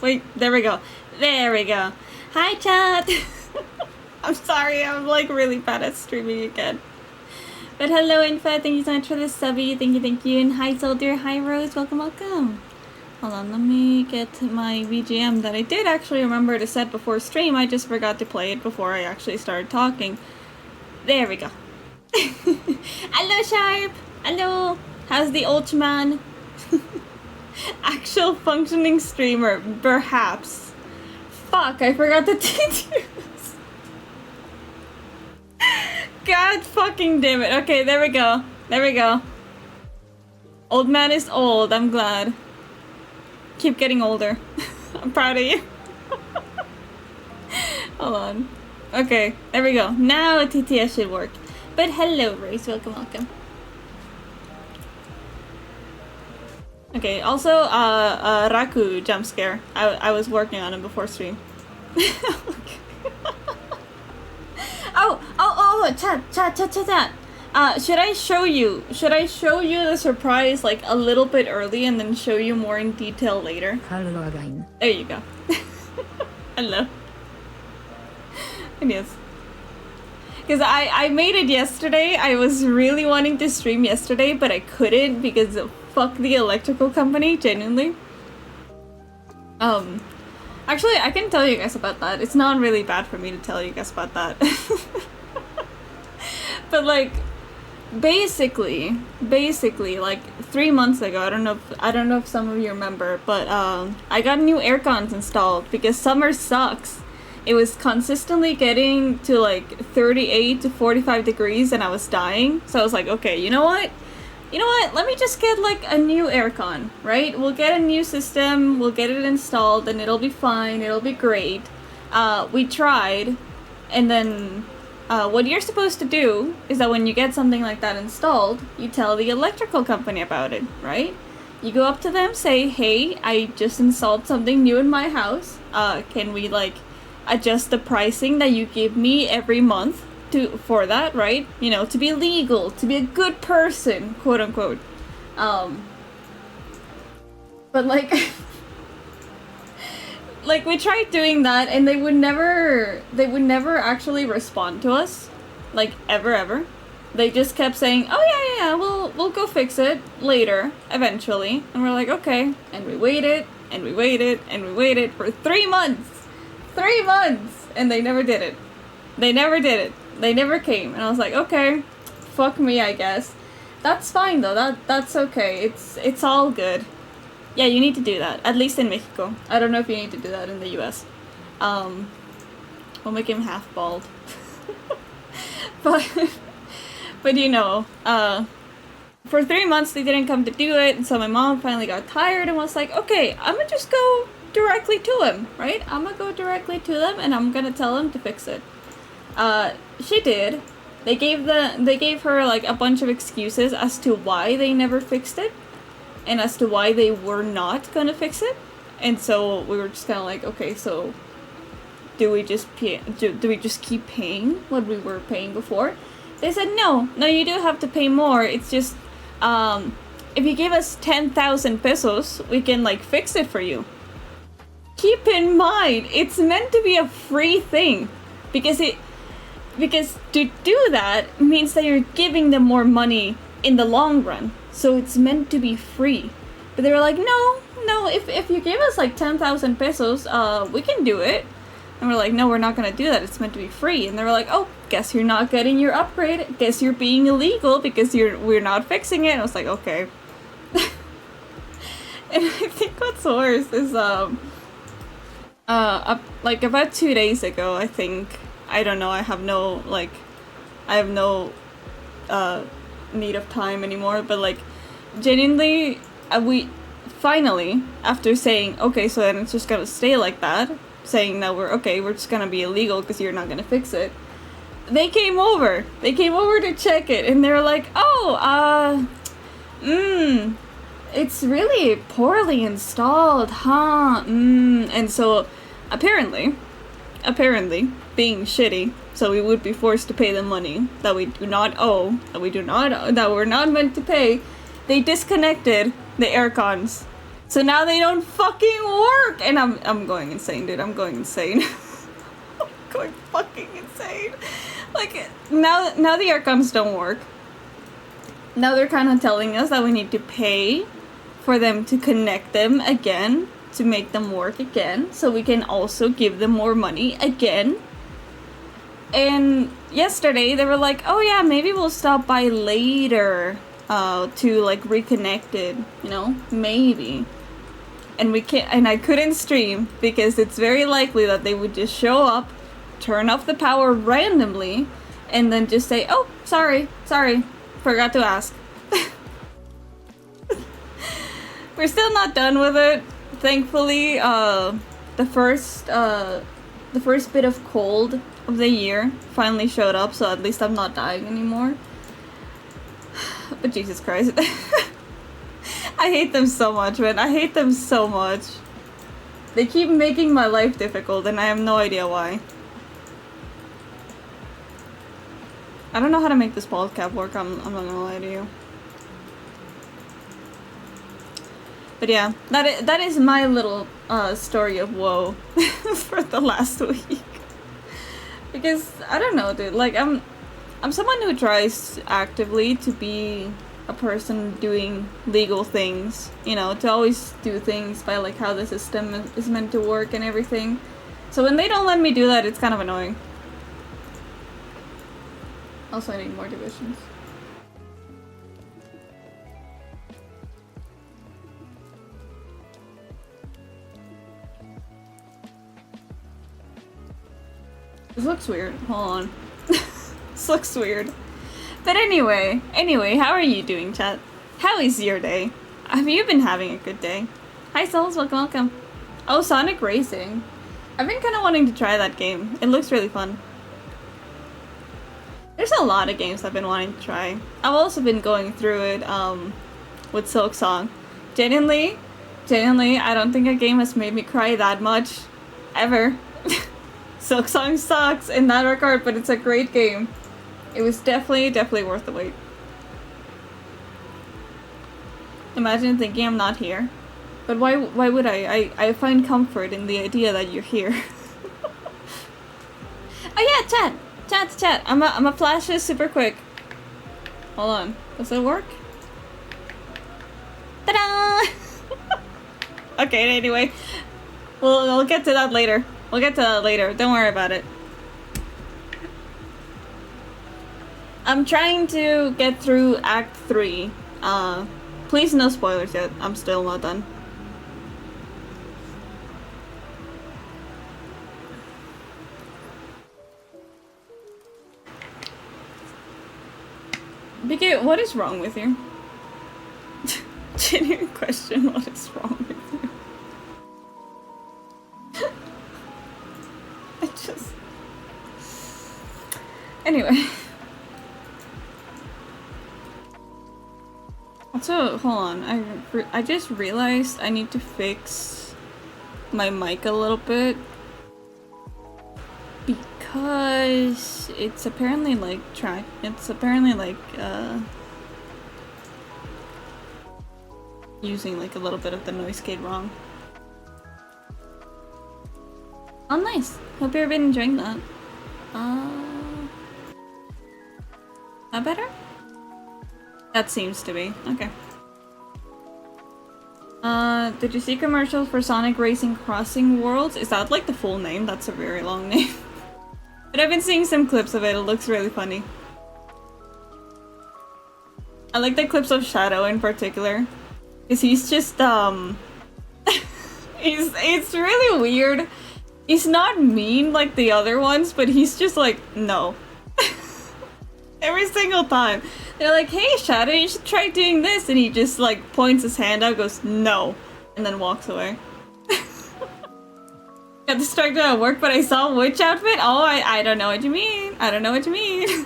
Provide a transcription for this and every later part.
Wait, there we go. There we go. Hi, chat! I'm sorry, I'm like really bad at streaming again. But hello, Infa, thank you so much for the subby. Thank you. And hi, Soldier. Hi, Rose. Welcome. Hold on, let me get my VGM that I did actually remember to set before stream. I just forgot to play it before I actually started talking. There we go. Hello, Sharp! Hello! How's the old man? Actual functioning streamer, perhaps. Fuck, I forgot the details. God fucking damn it. Okay, there we go. There we go. Old man is old, I'm glad. Keep getting older. I'm proud of you. Hold on. Okay, there we go. Now a TTS should work. But hello, Race. Welcome. Okay, also, Raku jump scare. I was working on it before stream. Chat. Should I show you the surprise like a little bit early and then show you more in detail later? Hello again. There you go. Hello. And yes. Because I made it yesterday. I was really wanting to stream yesterday, but I couldn't because fuck the electrical company, genuinely. Actually, I can tell you guys about that. It's not really bad for me to tell you guys about that. But like, basically, like 3 months ago, I don't know if some of you remember, but I got new air cons installed because summer sucks. It was consistently getting to like 38 to 45 degrees and I was dying. So I was like, okay, you know what? Let me just get like a new aircon, right? We'll get a new system, we'll get it installed, and it'll be fine, it'll be great. We tried, and then what you're supposed to do is that when you get something like that installed, you tell the electrical company about it, right? You go up to them, say, hey, I just installed something new in my house. Can we like adjust the pricing that you give me every month for that, right? You know, to be legal, to be a good person, quote unquote. But like like we tried doing that and they would never actually respond to us, like ever. They just kept saying, oh yeah, we'll go fix it later eventually. And we're like, okay. And we waited for 3 months and they never did it. They never came. And I was like, okay, fuck me, I guess. That's fine though. That's okay. It's all good. Yeah, you need to do that. At least in Mexico. I don't know if you need to do that in the US. We'll make him half bald. But you know, for 3 months they didn't come to do it, and so my mom finally got tired and was like, okay, I'm gonna just go directly to him, right? I'm gonna go directly to them and I'm gonna tell him to fix it. She did. They gave her like a bunch of excuses as to why they never fixed it, and as to why they were not gonna fix it. And so we were just kind of like, okay, so do we just keep paying what we were paying before? They said no, you do have to pay more. It's just if you give us 10,000 pesos, we can like fix it for you. Keep in mind, it's meant to be a free thing, because to do that means that you're giving them more money in the long run. So it's meant to be free. But they were like, no, if you give us like 10,000 pesos, we can do it. And we're like, no, we're not gonna do that. It's meant to be free. And they were like, oh, guess you're not getting your upgrade. Guess you're being illegal because we're not fixing it. And I was like, okay. And I think what's worse is like about 2 days ago, I think, I don't know, I have no need of time anymore, but like genuinely we finally, after saying okay, so then it's just gonna stay like that, saying that we're just gonna be illegal because you're not gonna fix it, they came over to check it, and they were like, it's really poorly installed, huh? And so apparently being shitty, so we would be forced to pay the money that we do not owe, that we're not meant to pay. They disconnected the air cons So now they don't fucking work! And I'm going insane, dude. I'm going insane. I'm going fucking insane. Like, now the air guns don't work. Now they're kind of telling us that we need to pay for them to connect them again, to make them work again, so we can also give them more money again. And yesterday they were like, oh yeah, maybe we'll stop by later to like reconnect it, you know, maybe. And we can't, and I couldn't stream because it's very likely that they would just show up, turn off the power randomly, and then just say, oh, sorry, forgot to ask. We're still not done with it. Thankfully, the first bit of cold of the year finally showed up, so at least I'm not dying anymore. But Jesus Christ. I hate them so much, man. I hate them so much. They keep making my life difficult, and I have no idea why. I don't know how to make this ball cap work, I'm not gonna lie to you. But yeah, that is my little story of woe for the last week. Because I don't know, dude. Like I'm someone who tries actively to be a person doing legal things. You know, to always do things by like how the system is meant to work and everything. So when they don't let me do that, it's kind of annoying. Also, I need more divisions. This looks weird. Hold on. This looks weird. But anyway, how are you doing, chat? How is your day? Have you been having a good day? Hi, Souls. Welcome. Oh, Sonic Racing. I've been kind of wanting to try that game. It looks really fun. There's a lot of games I've been wanting to try. I've also been going through it with Silksong. Genuinely, I don't think a game has made me cry that much ever. Silksong sucks in that regard, but it's a great game. It was definitely worth the wait. Imagine thinking I'm not here. But why would I? I find comfort in the idea that you're here. Oh yeah, chat. I'm a flash this super quick. Hold on. Does it work? Ta-da! Okay, anyway. We'll get to that later. Don't worry about it. I'm trying to get through Act 3. Please no spoilers yet. I'm still not done. BK, what is wrong with you? Genuine question, what is wrong with you? I just... Anyway. Also, hold on, I just realized I need to fix my mic a little bit. Because it's apparently like using like a little bit of the noise gate wrong. Oh nice! Hope you've been enjoying that. That better? That seems to be. Okay. Did you see commercials for Sonic Racing Crossing Worlds? Is that like the full name? That's a very long name. But I've been seeing some clips of it. It looks really funny. I like the clips of Shadow in particular. Because he's just, it's really weird. He's not mean like the other ones, but he's just like, no. Every single time. They're like, hey Shadow, you should try doing this. And he just like points his hand out, goes, no. And then walks away. Got distracted at work, but I saw which outfit? Oh, I don't know what you mean. I don't know what you mean.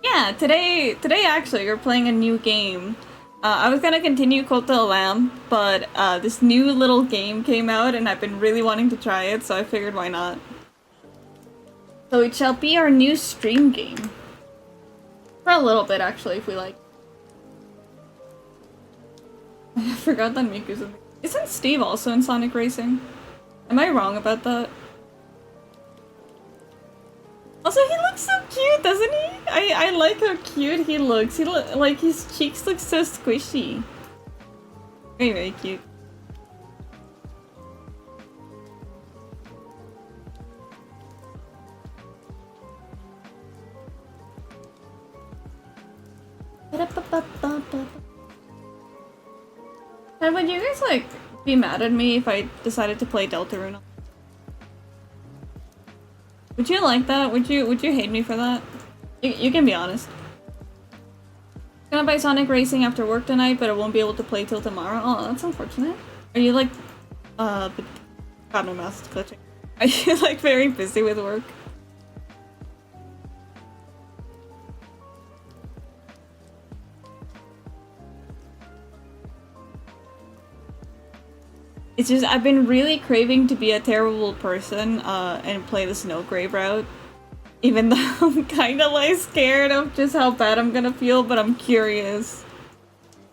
Yeah, today actually we're playing a new game. I was gonna continue Cult of the Lamb, but this new little game came out and I've been really wanting to try it, so I figured why not. So it shall be our new stream game. For a little bit actually, if we like. I forgot that Miku's in. Isn't Steve also in Sonic Racing? Am I wrong about that? Also, he looks so cute, doesn't he? I like how cute he looks. Like his cheeks look so squishy. Very, very cute. And would you guys like be mad at me if I decided to play Deltarune? Would you like that? Would you hate me for that? You can be honest. Gonna buy Sonic Racing after work tonight, but I won't be able to play till tomorrow. Oh, that's unfortunate. Are you like God, my mouse is glitching. Are you like very busy with work? It's just, I've been really craving to be a terrible person, and play the Snowgrave route. Even though I'm kinda like scared of just how bad I'm gonna feel, but I'm curious.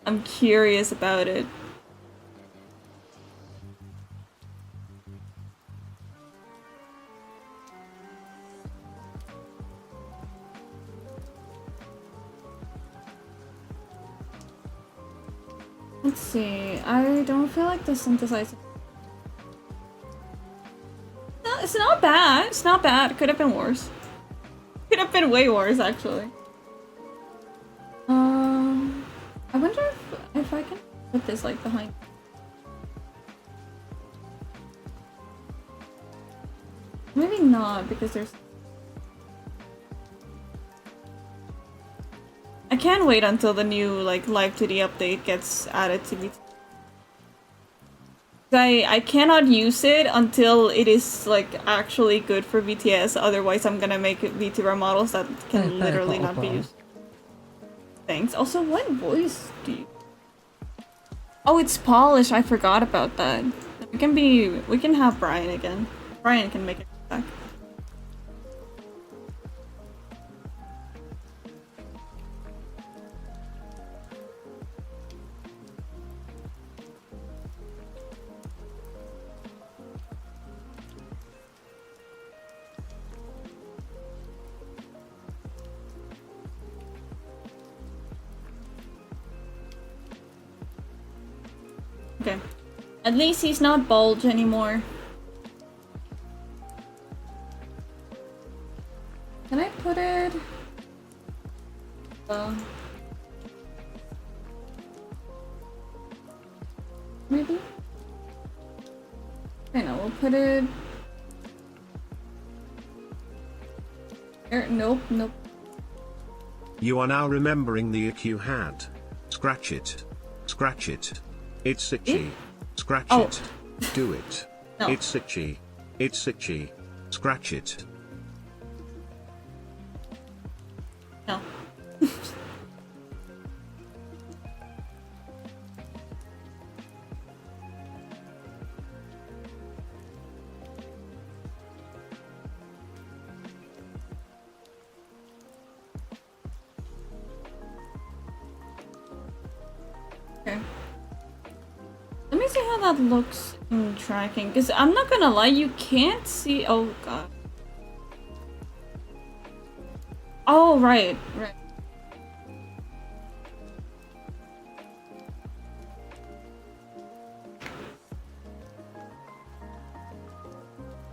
I'm curious about it. Let's see, I don't feel like the synthesizer. No, it's not bad. It's not bad. It could have been worse. Could have been way worse, actually. I wonder if I can put this like behind. Maybe not, because there's. I can't wait until the new like Live 2D update gets added to VT. I cannot use it until it is like actually good for VTS, otherwise I'm gonna make VTuber models that can literally not be used. Thanks. Also, what voice do you... Oh, it's Polish, I forgot about that. We can have Brian again. Brian can make it back. Okay. At least he's not bulge anymore. Can I put it? Maybe? I know, we'll put it... Nope, nope. You are now remembering the ick you had. Scratch it. Scratch it. It's itchy. Scratch it. Do it. No. It's itchy. It's itchy. Scratch it. No. Okay. Let me see how that looks in tracking, because I'm not gonna lie, you can't see. Oh god. Oh, right, right.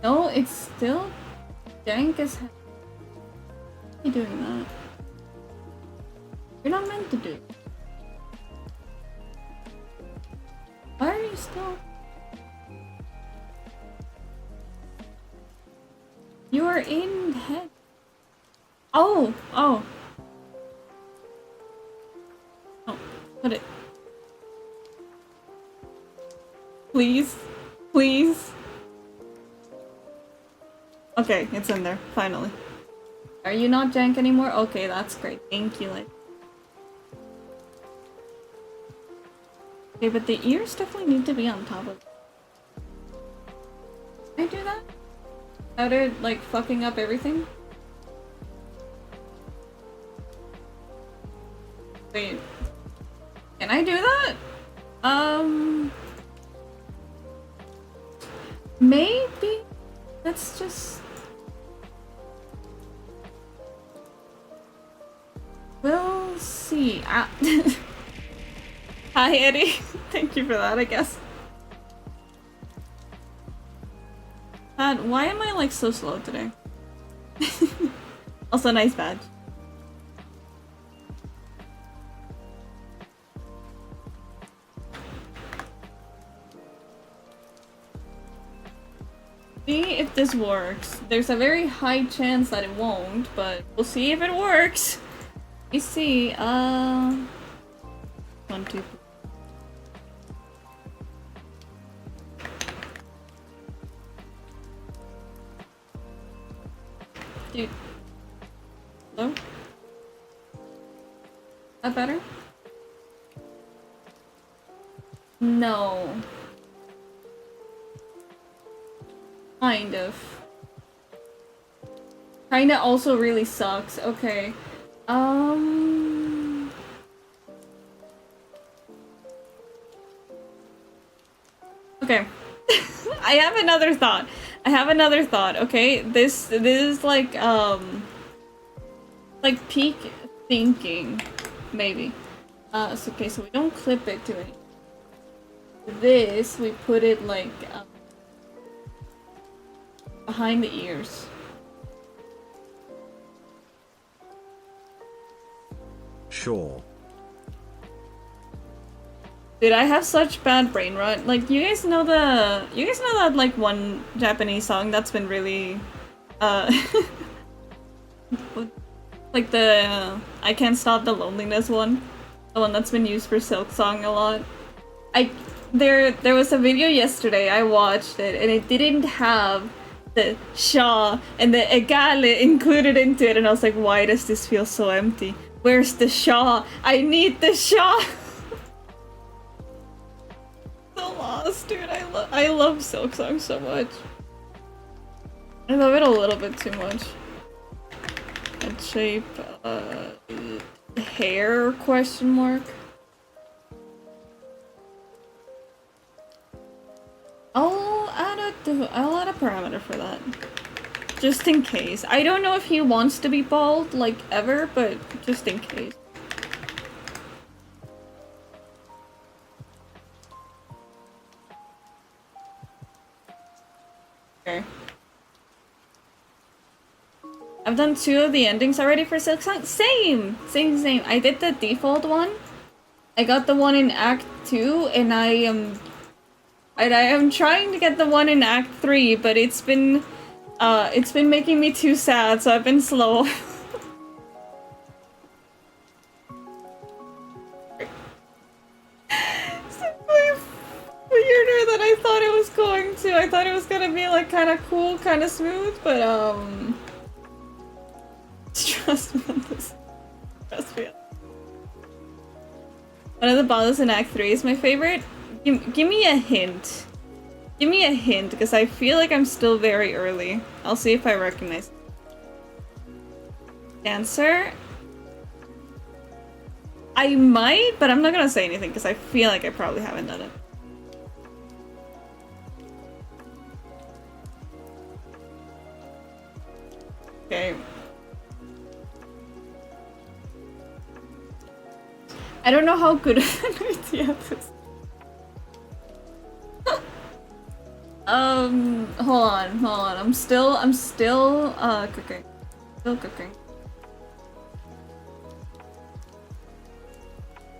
No, it's still dank as hell. Why are you doing that? You're not meant to do it. Why are you still? You are in head. Oh, oh. Oh, put it. Please, please. Okay, it's in there, finally. Are you not jank anymore? Okay, that's great. Thank you, like. Okay, but the ears definitely need to be on top of it. Can I do that? Without it, like, fucking up everything? Wait. Can I do that? Maybe. Let's just... We'll see. Ah. Hi, Eddie. Thank you for that, I guess. Why am I like so slow today? Also, nice badge. See if this works. There's a very high chance that it won't, but we'll see if it works. You see, 1, 2, 3. Dude. Hello? That better? No. Kind of. Kinda also really sucks. Okay. Okay. I have another thought. Okay? This is like peak thinking, maybe. So okay, so we don't clip it to any. This, we put it like behind the ears. Sure. Dude, I have such bad brain rot. Like, you guys know that like one Japanese song that's been really like the I Can't Stop the Loneliness one? The one that's been used for silksong a lot. There was a video yesterday, I watched it, and it didn't have the sha and the egale included into it, and I was like, why does this feel so empty? Where's the sha? I need the sha! So lost, dude. I love silksong so much. I love it a little bit too much. Head shape, hair, question mark. I'll add a parameter for that. Just in case. I don't know if he wants to be bald, like, ever, but just in case. Okay. I've done 2 of the endings already for silksong. Same! I did the default one. I got the one in Act 2, and I am trying to get the one in Act 3, but it's been making me too sad, so I've been slow. Simply weirder than I thought it was going to. I thought it was gonna be like kind of cool, kind of smooth, but trust me on this. Trust me. One of the bosses in Act 3 is my favorite. Give me a hint. Give me a hint, because I feel like I'm still very early. I'll see if I recognize it. Dancer? I might, but I'm not gonna say anything, because I feel like I probably haven't done it. Okay. I don't know how good of an idea this. Hold on. I'm still cooking. Still cooking.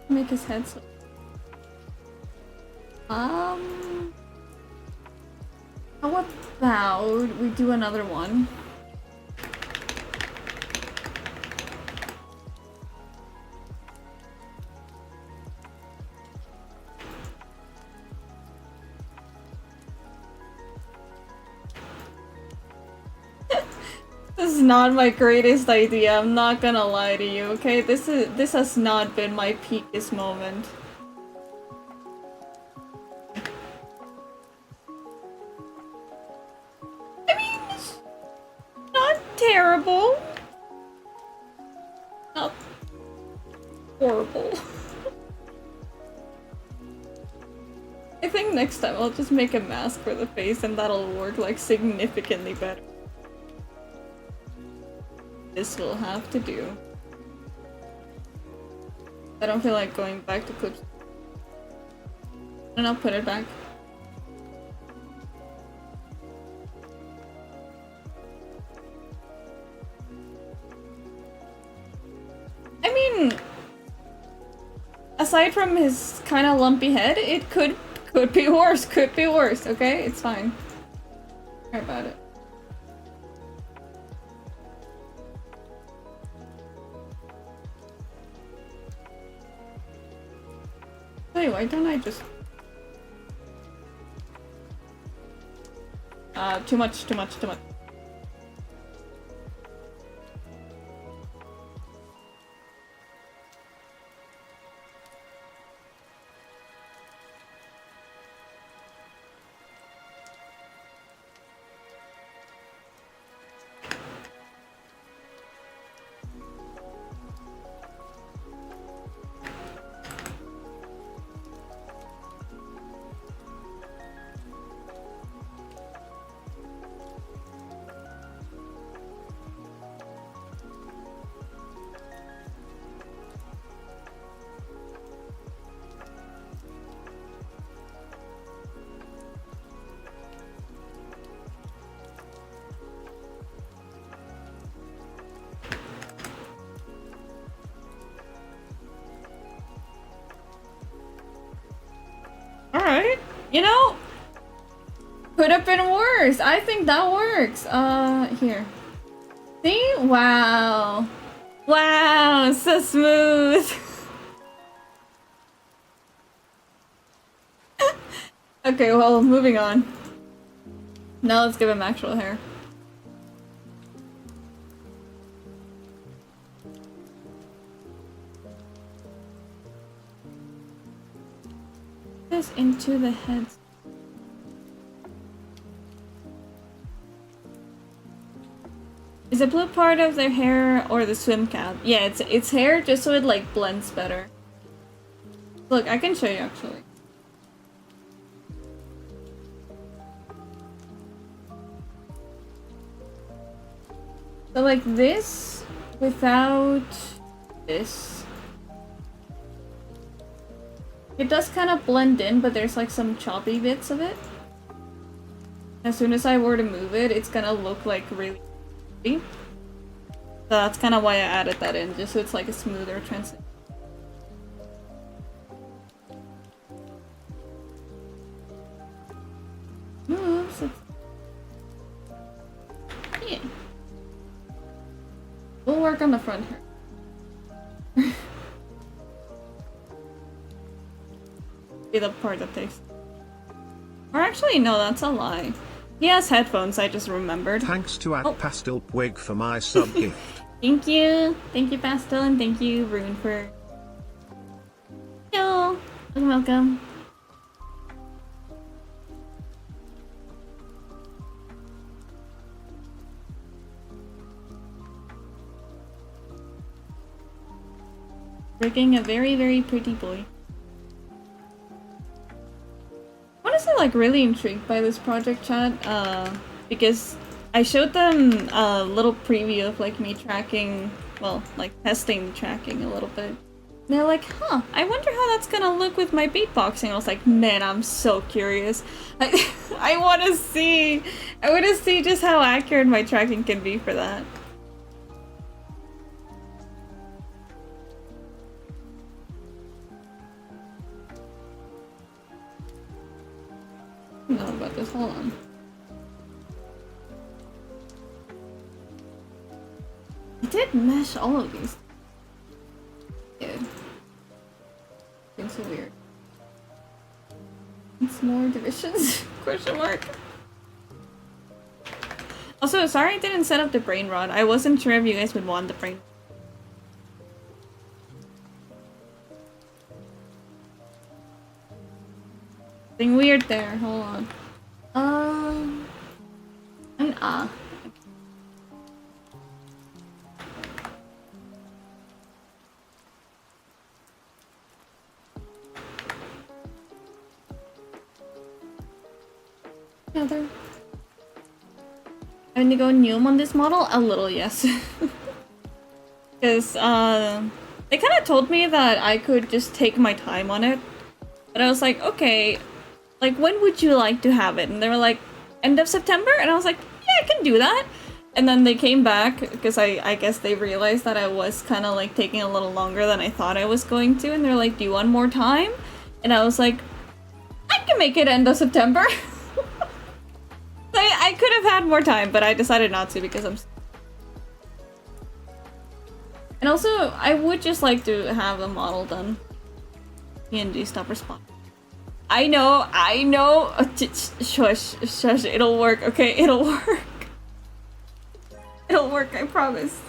Make his head so. How about we do another one? This is not my greatest idea, I'm not gonna lie to you, okay? This has not been my peakest moment. I mean, it's not terrible. Not horrible. I think next time I'll just make a mask for the face and that'll work like significantly better. This will have to do. I don't feel like going back to clips. And I'll put it back. I mean, aside from his kind of lumpy head, it could be worse. Could be worse. Okay, it's fine. Don't worry about it. Wait, why don't I just... too much. Alright. You know, could have been worse. I think that works. Here. See? Wow. Wow, so smooth. Okay, well, moving on. Now let's give him actual hair. This into the heads. Is the blue part of their hair or the swim cap? Yeah, it's hair just so it like blends better. Look, I can show you actually. So like this without this. It does kind of blend in, but there's like some choppy bits of it. As soon as I were to move it, it's gonna look like really choppy. So that's kind of why I added that in, just so it's like a smoother transition. Moves. Yeah. We'll work on the front here. Be the part that takes. Or actually, no, that's a lie. He has headphones, I just remembered. Thanks to @PastelPwig for my sub gift. Thank you. Thank you, Pastel, and thank you, Rune, for... Yo! Welcome. Making a very, very pretty boy. Honestly, like really intrigued by this project, chat, because I showed them a little preview of like me tracking, well, like testing tracking a little bit. And they're like, huh, I wonder how that's gonna look with my beatboxing. I was like, man, I'm so curious. I wanna see just how accurate my tracking can be for that. I don't know about this, hold on. I did mesh all of these. Good. It's so weird. It's more divisions? Question mark. Also, sorry I didn't set up the brain rod. I wasn't sure if you guys would want the brain. Something weird there. Hold on. And Heather. Having to go Neum on this model? A little, yes. Because, they kind of told me that I could just take my time on it. But I was like, okay, like, when would you like to have it? And they were like, end of September? And I was like, yeah, I can do that. And then they came back, because I guess they realized that I was kind of, like, taking a little longer than I thought I was going to. And they're like, do you want more time? And I was like, I can make it end of September. I could have had more time, but I decided not to because I'm... And also, I would just like to have a model done. PNG, stop responding. I know! Shush, it'll work, okay? It'll work. It'll work, I promise.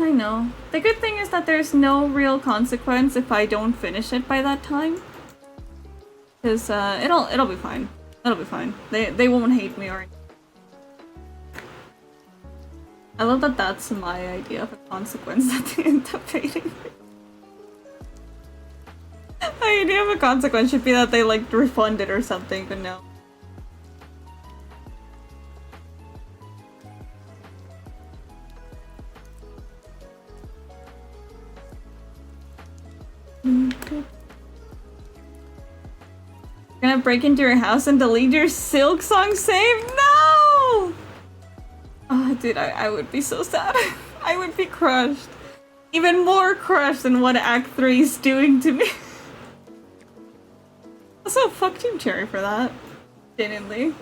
I know. The good thing is that there's no real consequence if I don't finish it by that time. Cause it'll be fine. It'll be fine. They won't hate me or anything. I love that that's my idea of a consequence that they end up hating me. The idea of a consequence should be that they like refund it or something, but no. Gonna break into your house and delete your silksong save? No! Oh, dude, I would be so sad. I would be crushed. Even more crushed than what Act 3 is doing to me. Also, fuck Team Cherry for that. Genuinely.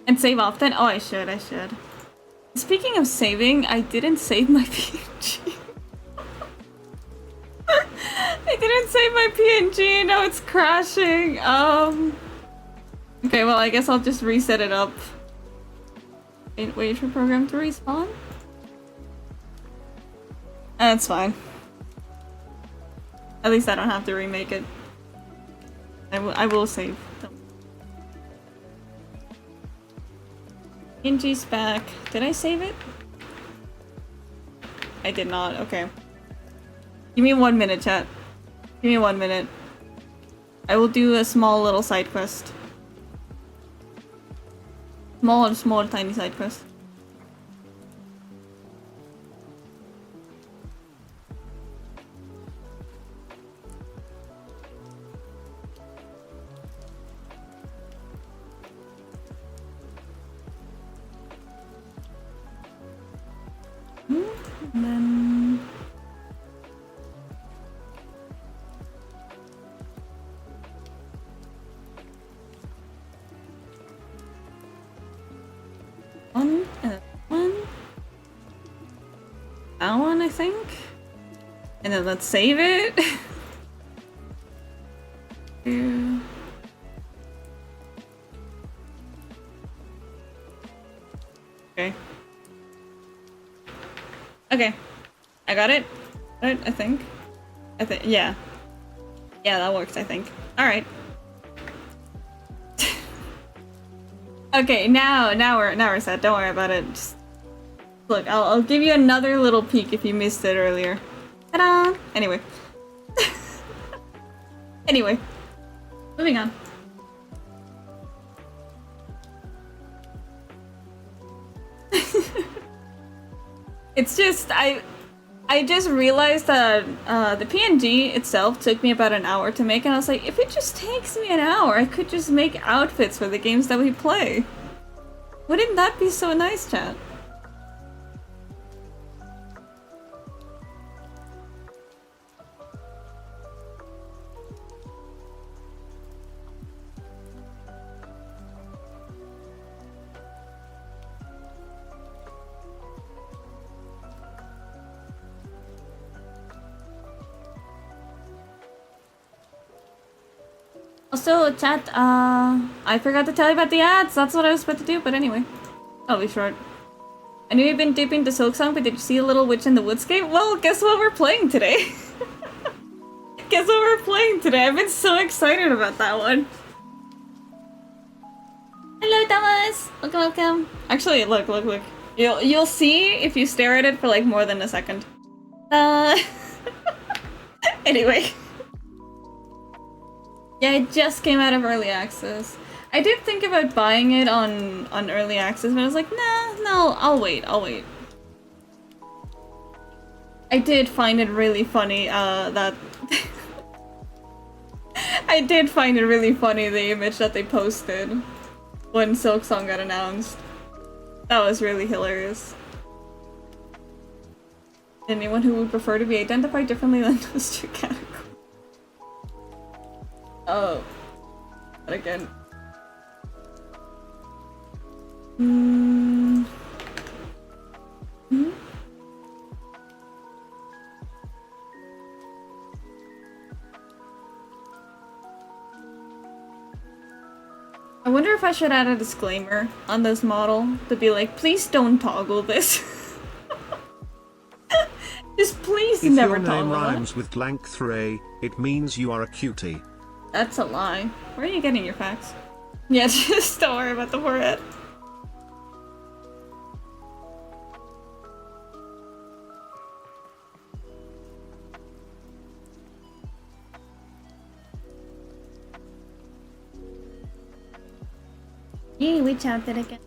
And save often? Oh, I should. Speaking of saving, I didn't save my PNG. I didn't save my PNG, now it's crashing. Okay, well, I guess I'll just reset it up. Wait for program to respawn? That's fine. At least I don't have to remake it. I will save. PNG's back. Did I save it? I did not. Okay. Give me 1 minute, chat. Give me 1 minute. I will do a small little side quest. Small, tiny side quest. And then... one, and then one. That one, I think. And then let's save it. Two. Okay. Okay. I got it. Right, I think. Yeah. Yeah, that works, I think. Alright. Okay, now we're set. Don't worry about it. Just look, I'll give you another little peek if you missed it earlier. Ta-da! Anyway. Anyway. Moving on. It's just, I just realized that the PNG itself took me about an hour to make, and I was like, if it just takes me an hour, I could just make outfits for the games that we play. Wouldn't that be so nice, chat? Also, chat, I forgot to tell you about the ads. That's what I was about to do, but anyway. I'll be short. I knew you've been deep into silksong, but did you see a little witch in the woodscape? Well, guess what we're playing today? Guess what we're playing today? I've been so excited about that one. Hello, Thomas. Welcome. Actually, look. You'll see if you stare at it for like more than a second. Anyway. Yeah, it just came out of early access. I did think about buying it on early access, but I was like, no, I'll wait. I did find it really funny, that... I did find it really funny, the image that they posted when Silksong got announced. That was really hilarious. Anyone who would prefer to be identified differently than those two categories. Oh. But again. I wonder if I should add a disclaimer on this model to be like, please don't toggle this. Just please never toggle it. If your name rhymes with blank thray, it means you are a cutie. That's a lie. Where are you getting your facts? Yeah, just don't worry about the forehead. Yay, we chatted again.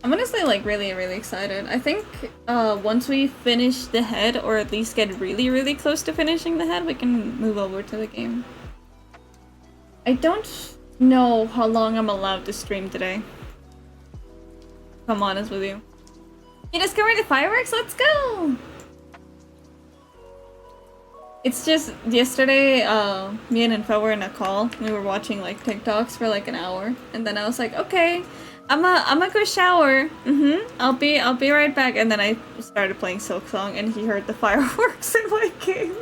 I'm honestly like really excited. I think once we finish the head, or at least get really close to finishing the head, we can move over to the game. I don't know how long I'm allowed to stream today. If I'm honest with you. You discovered the fireworks? Let's go! It's just yesterday, me and Info were in a call. We were watching like TikToks for like an hour, and then I was like, okay, I'ma go shower. I'll be right back. And then I started playing Silksong, and he heard the fireworks in my game.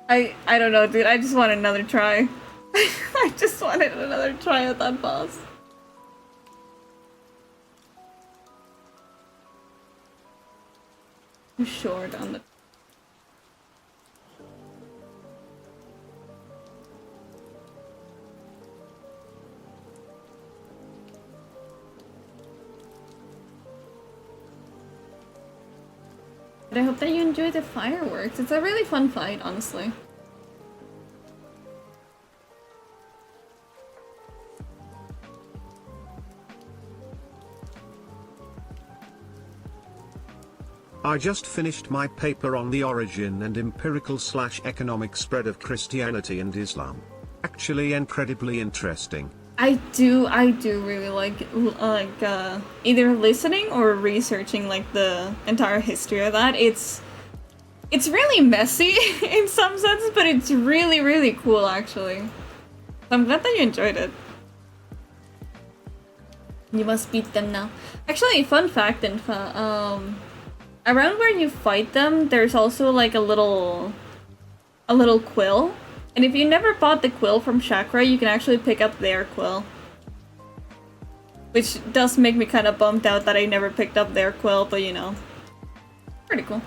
I don't know, dude. I just want another try. I just wanted another try at that boss. Too short on the... But I hope that you enjoy the fireworks. It's a really fun fight, honestly. I just finished my paper on the origin and empirical/economic spread of Christianity and Islam. Actually incredibly interesting. I do really like either listening or researching like the entire history of that. It's really messy in some sense, but it's really cool actually. So I'm glad that you enjoyed it. You must beat them now. Actually, fun fact, around where you fight them, there's also like a little quill. And if you never bought the quill from Chakra, you can actually pick up their quill. Which does make me kind of bummed out that I never picked up their quill, but you know. Pretty cool.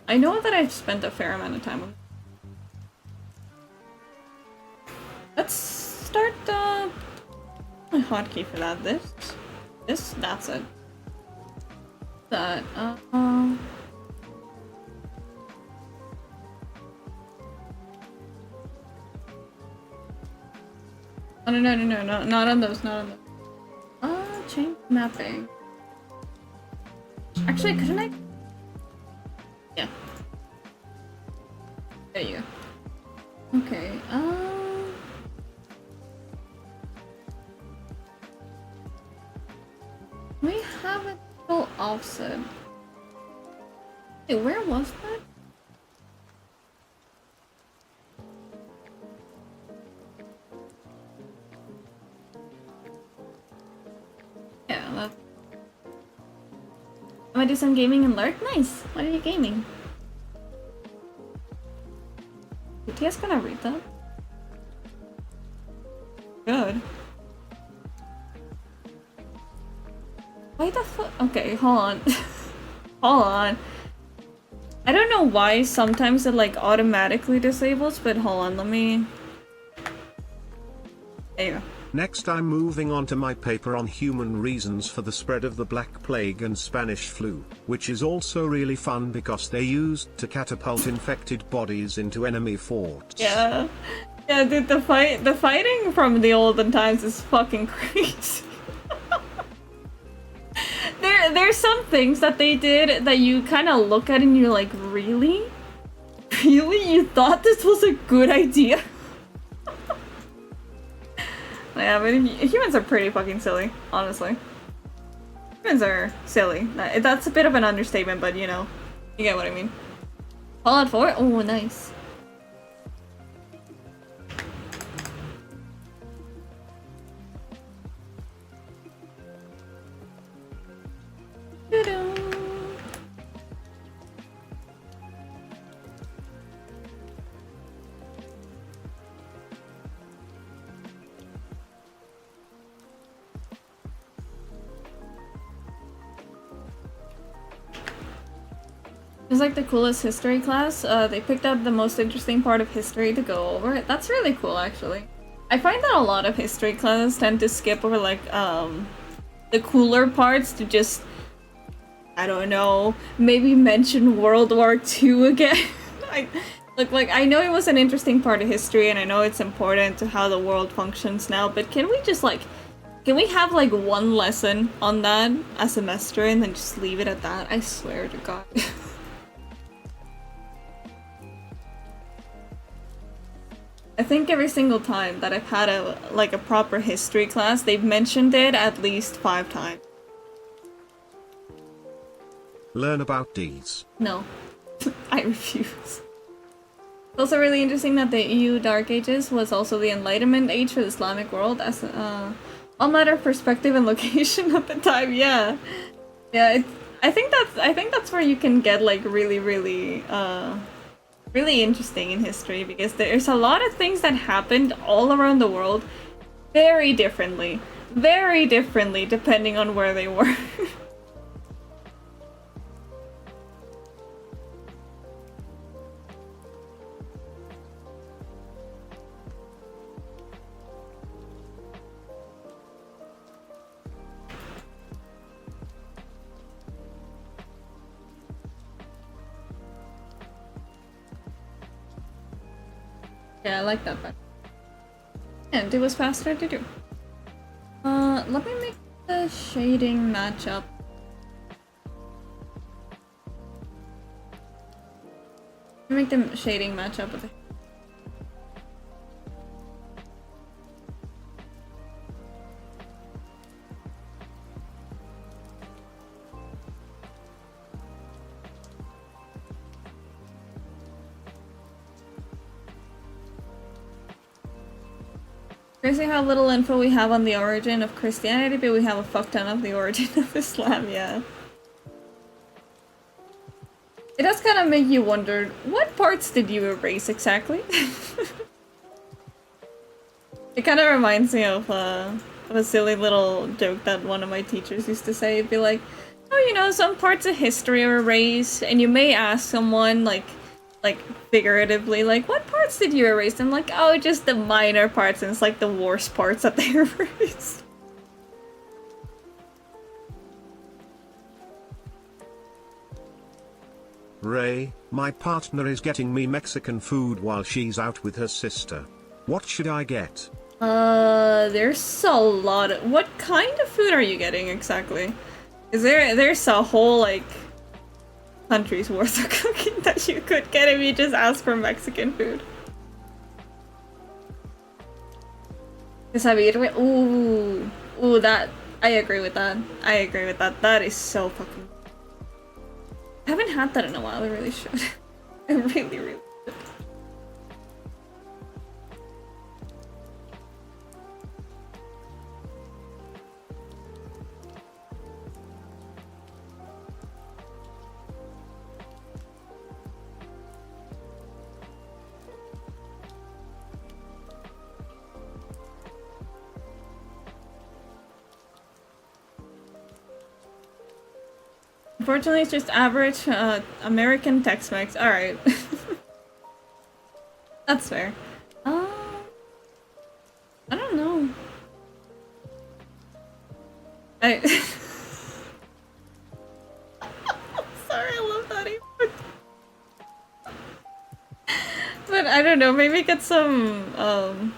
I know that I've spent a fair amount of time on. Let's start my hotkey for that. That's it. That Oh, no, not on those, change mapping. Actually, couldn't I? Yeah. There you go. Okay, we have a little offset. Hey, where was that? Yeah, that's... I'm gonna do some gaming and lurk? Nice! What are you gaming? BTS gonna read that? Good. Why the fuck? Okay, hold on. Hold on. I don't know why sometimes it like automatically disables, but hold on, let me... There you go. Next I'm moving on to my paper on human reasons for the spread of the Black Plague and Spanish flu, which is also really fun because they used to catapult infected bodies into enemy forts. Yeah. Yeah, dude, the fighting from the olden times is fucking crazy. There's some things that they did that you kind of look at and you're like, really? Really? You thought this was a good idea? Yeah, but humans are pretty fucking silly, honestly. Humans are silly. That's a bit of an understatement, but you know, you get what I mean. Fallout 4? Oh, nice. It was like the coolest history class. They picked out the most interesting part of history to go over. That's really cool, actually. I find that a lot of history classes tend to skip over like the cooler parts to just, I don't know, maybe mention World War II again. I know it was an interesting part of history, and I know it's important to how the world functions now, but can we just like, can we have like one lesson on that a semester and then just leave it at that? I swear to God. I think every single time that I've had a proper history class, they've mentioned it at least 5 times. Learn about these. No. I refuse. It's also really interesting that the EU Dark Ages was also the Enlightenment age for the Islamic world, as all matter of perspective and location at the time. Yeah, yeah. I think that's where you can get like really interesting in history, because there's a lot of things that happened all around the world very differently depending on where they were. Yeah, I like that better. And it was faster to do. Let me make the shading match up. Make the shading match up with it. Crazy how little info we have on the origin of Christianity, but we have a fuck ton of the origin of Islam, yeah. It does kind of make you wonder, what parts did you erase exactly? It kind of reminds me of a silly little joke that one of my teachers used to say. It'd be like, oh, you know, some parts of history are erased, and you may ask someone, like figuratively, like, what parts did you erase? And like, oh, just the minor parts, and it's like the worst parts that they erased. Ray, my partner is getting me Mexican food while she's out with her sister. What should I get? There's a lot of... What kind of food are you getting exactly? There's a whole, like, country's worth of cooking that you could get if you just ask for Mexican food. Ooh, that... I agree with that. I agree with that. That is so fucking... I haven't had that in a while, I really should. I really should. Unfortunately, it's just average American Tex-Mex. Alright. That's fair. I don't know. Sorry, I love that emote. But I don't know, maybe get some,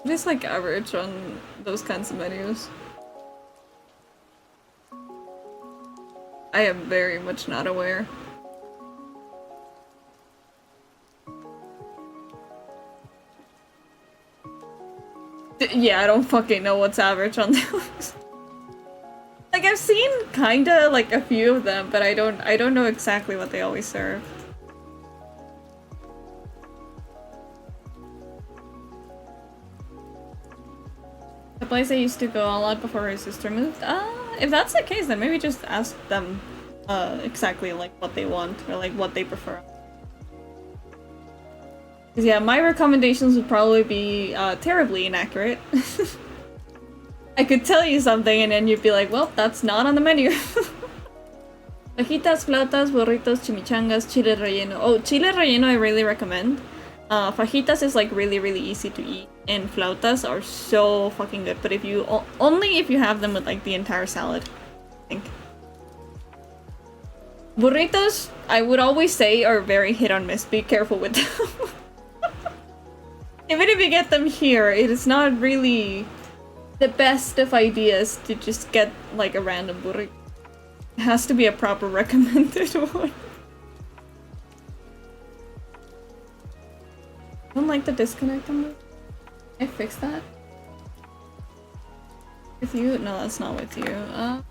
just like average on those kinds of menus. I am very much not aware. Yeah, I don't fucking know what's average on those. Like, I've seen kinda like a few of them, but I don't know exactly what they always serve. The place I used to go a lot before her sister moved. If that's the case, then maybe just ask them exactly like what they want or like what they prefer. Because yeah, my recommendations would probably be terribly inaccurate. I could tell you something and then you'd be like, well, that's not on the menu. Fajitas, flautas, burritos, chimichangas, chile relleno. Oh, chile relleno I really recommend. Fajitas is like really easy to eat, and flautas are so fucking good. But if you only if you have them with like the entire salad, I think. Burritos, I would always say, are very hit or miss. Be careful with them. Even if you get them here, it is not really the best of ideas to just get like a random burrito. It has to be a proper recommended one. I don't like the disconnect on this. I fixed that. With you? No, that's not with you.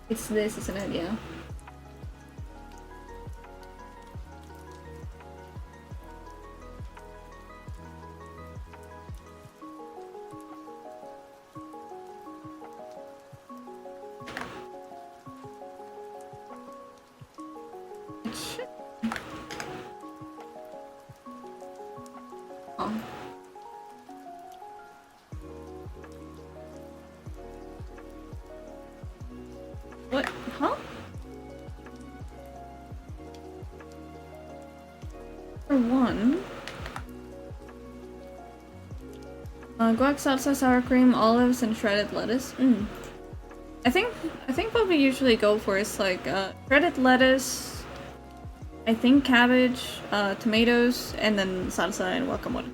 It's this, isn't it? Yeah. Oh. What? Huh? For one. Guac salsa, sour cream, olives, and shredded lettuce. I think what we usually go for is like shredded lettuce, I think cabbage, tomatoes, and then salsa and guacamole.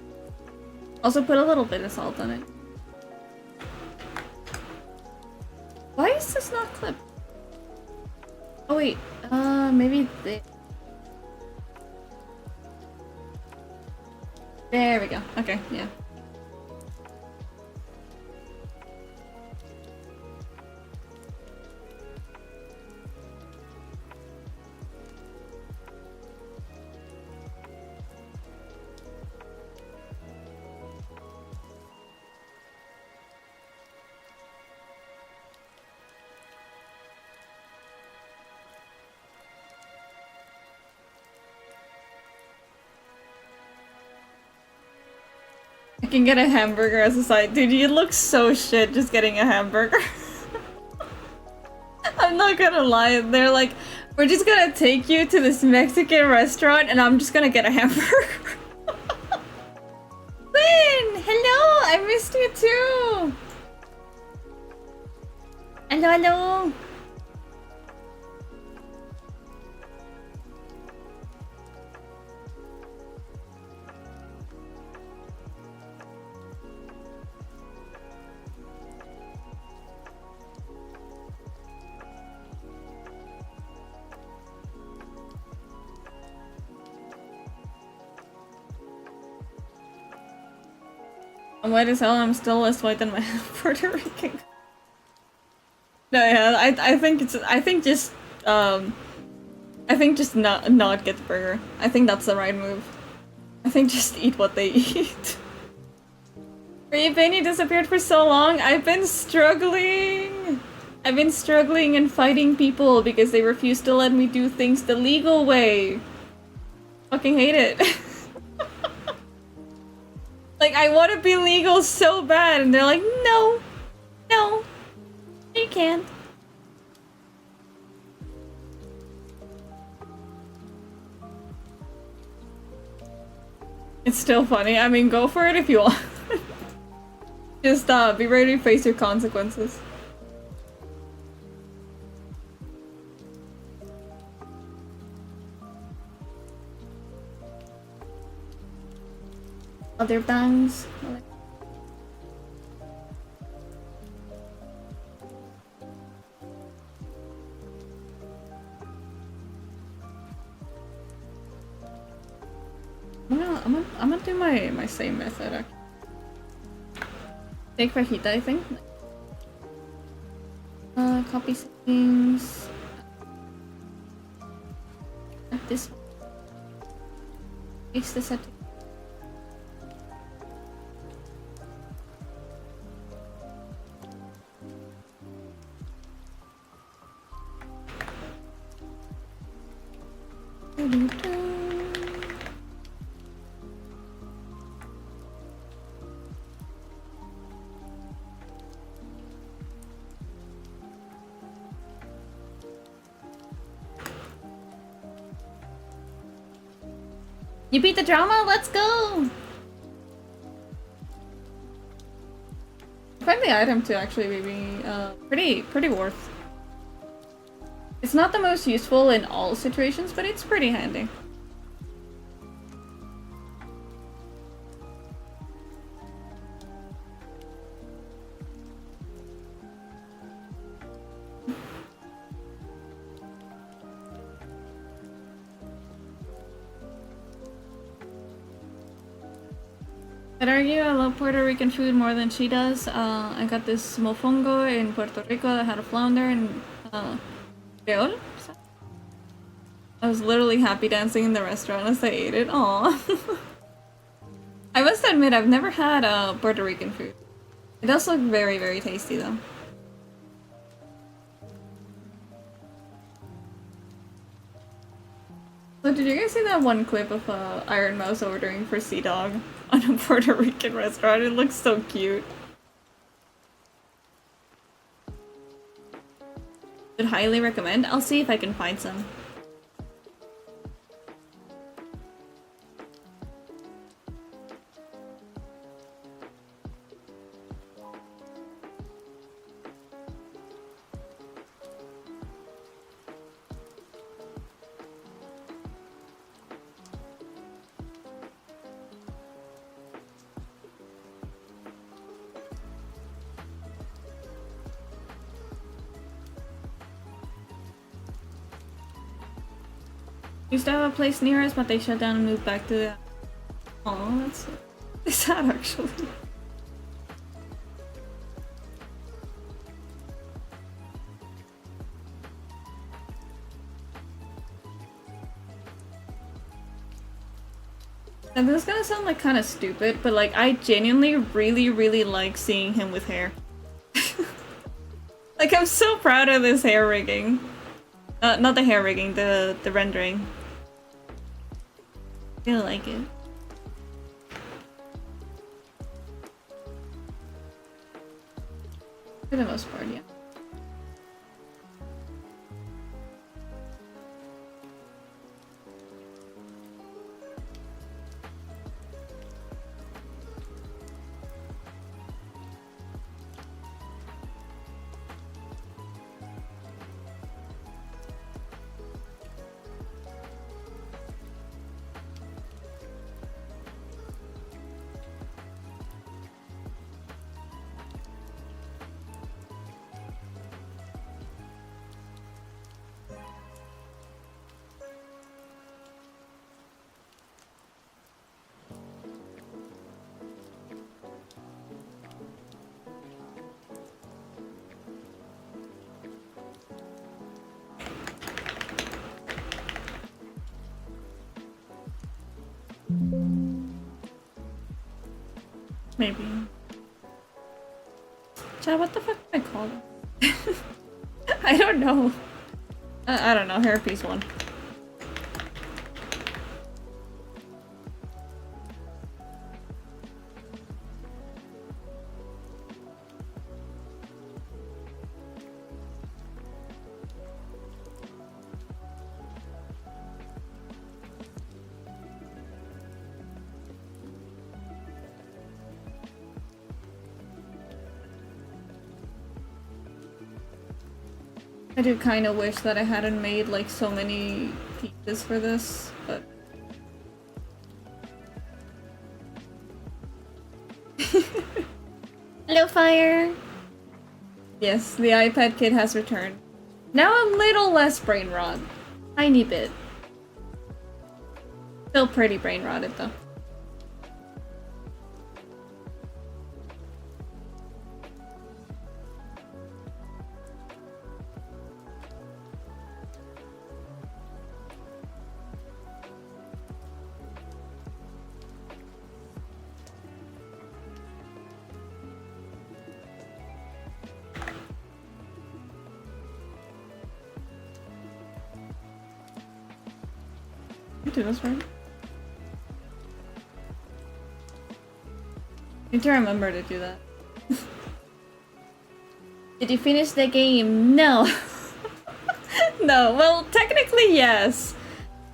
Also put a little bit of salt on it. Why is this not clipped? Oh wait, maybe there we go. Okay, yeah. I can get a hamburger as a side. Dude, you look so shit just getting a hamburger. I'm not gonna lie. They're like, we're just gonna take you to this Mexican restaurant and I'm just gonna get a hamburger. Quinn! Hello! I missed you too! Hello, hello! I'm white as hell, I'm still less white than my Puerto Rican. No, yeah, I think just not get the burger. I think that's the right move. I think just eat what they eat. Benny disappeared for so long. I've been struggling and fighting people because they refuse to let me do things the legal way. Fucking hate it. Like, I want to be legal so bad, and they're like, no, no, you you can. It's still funny. I mean, go for it if you want. Just be ready to face your consequences. Other bangs. I'm gonna do my same method. Take fajita, I think. Copy settings. This one. Paste the setting. You beat the drama? Let's go! I find the item to actually be pretty worth. It's not the most useful in all situations, but it's pretty handy. I'd argue I love Puerto Rican food more than she does. I got this mofongo in Puerto Rico that had a flounder and creole. I was literally happy dancing in the restaurant as I ate it. Aww. I must admit, I've never had Puerto Rican food. It does look very, very tasty though. So did you guys see that one clip of Iron Mouse ordering for Sea Dog on a Puerto Rican restaurant? It looks so cute. Would highly recommend. I'll see if I can find some. Used to have a place near us, but they shut down and moved back to the... Oh, that's sad actually. And this is gonna sound like kind of stupid, but like I genuinely really like seeing him with hair. Like I'm so proud of this hair rigging. Not the hair rigging, the rendering. I really like it. For the most part, yeah. Maybe. Chad, what the fuck do I call them? I don't know. I don't know. Hairpiece one. I do kind of wish that I hadn't made like so many pieces for this, but... Hello, Fire! Yes, the iPad kid has returned. Now a little less brain rot. Tiny bit. Still pretty brain rotted though. Do this right. Need to remember to do that. Did you finish the game? No. No, well, technically yes.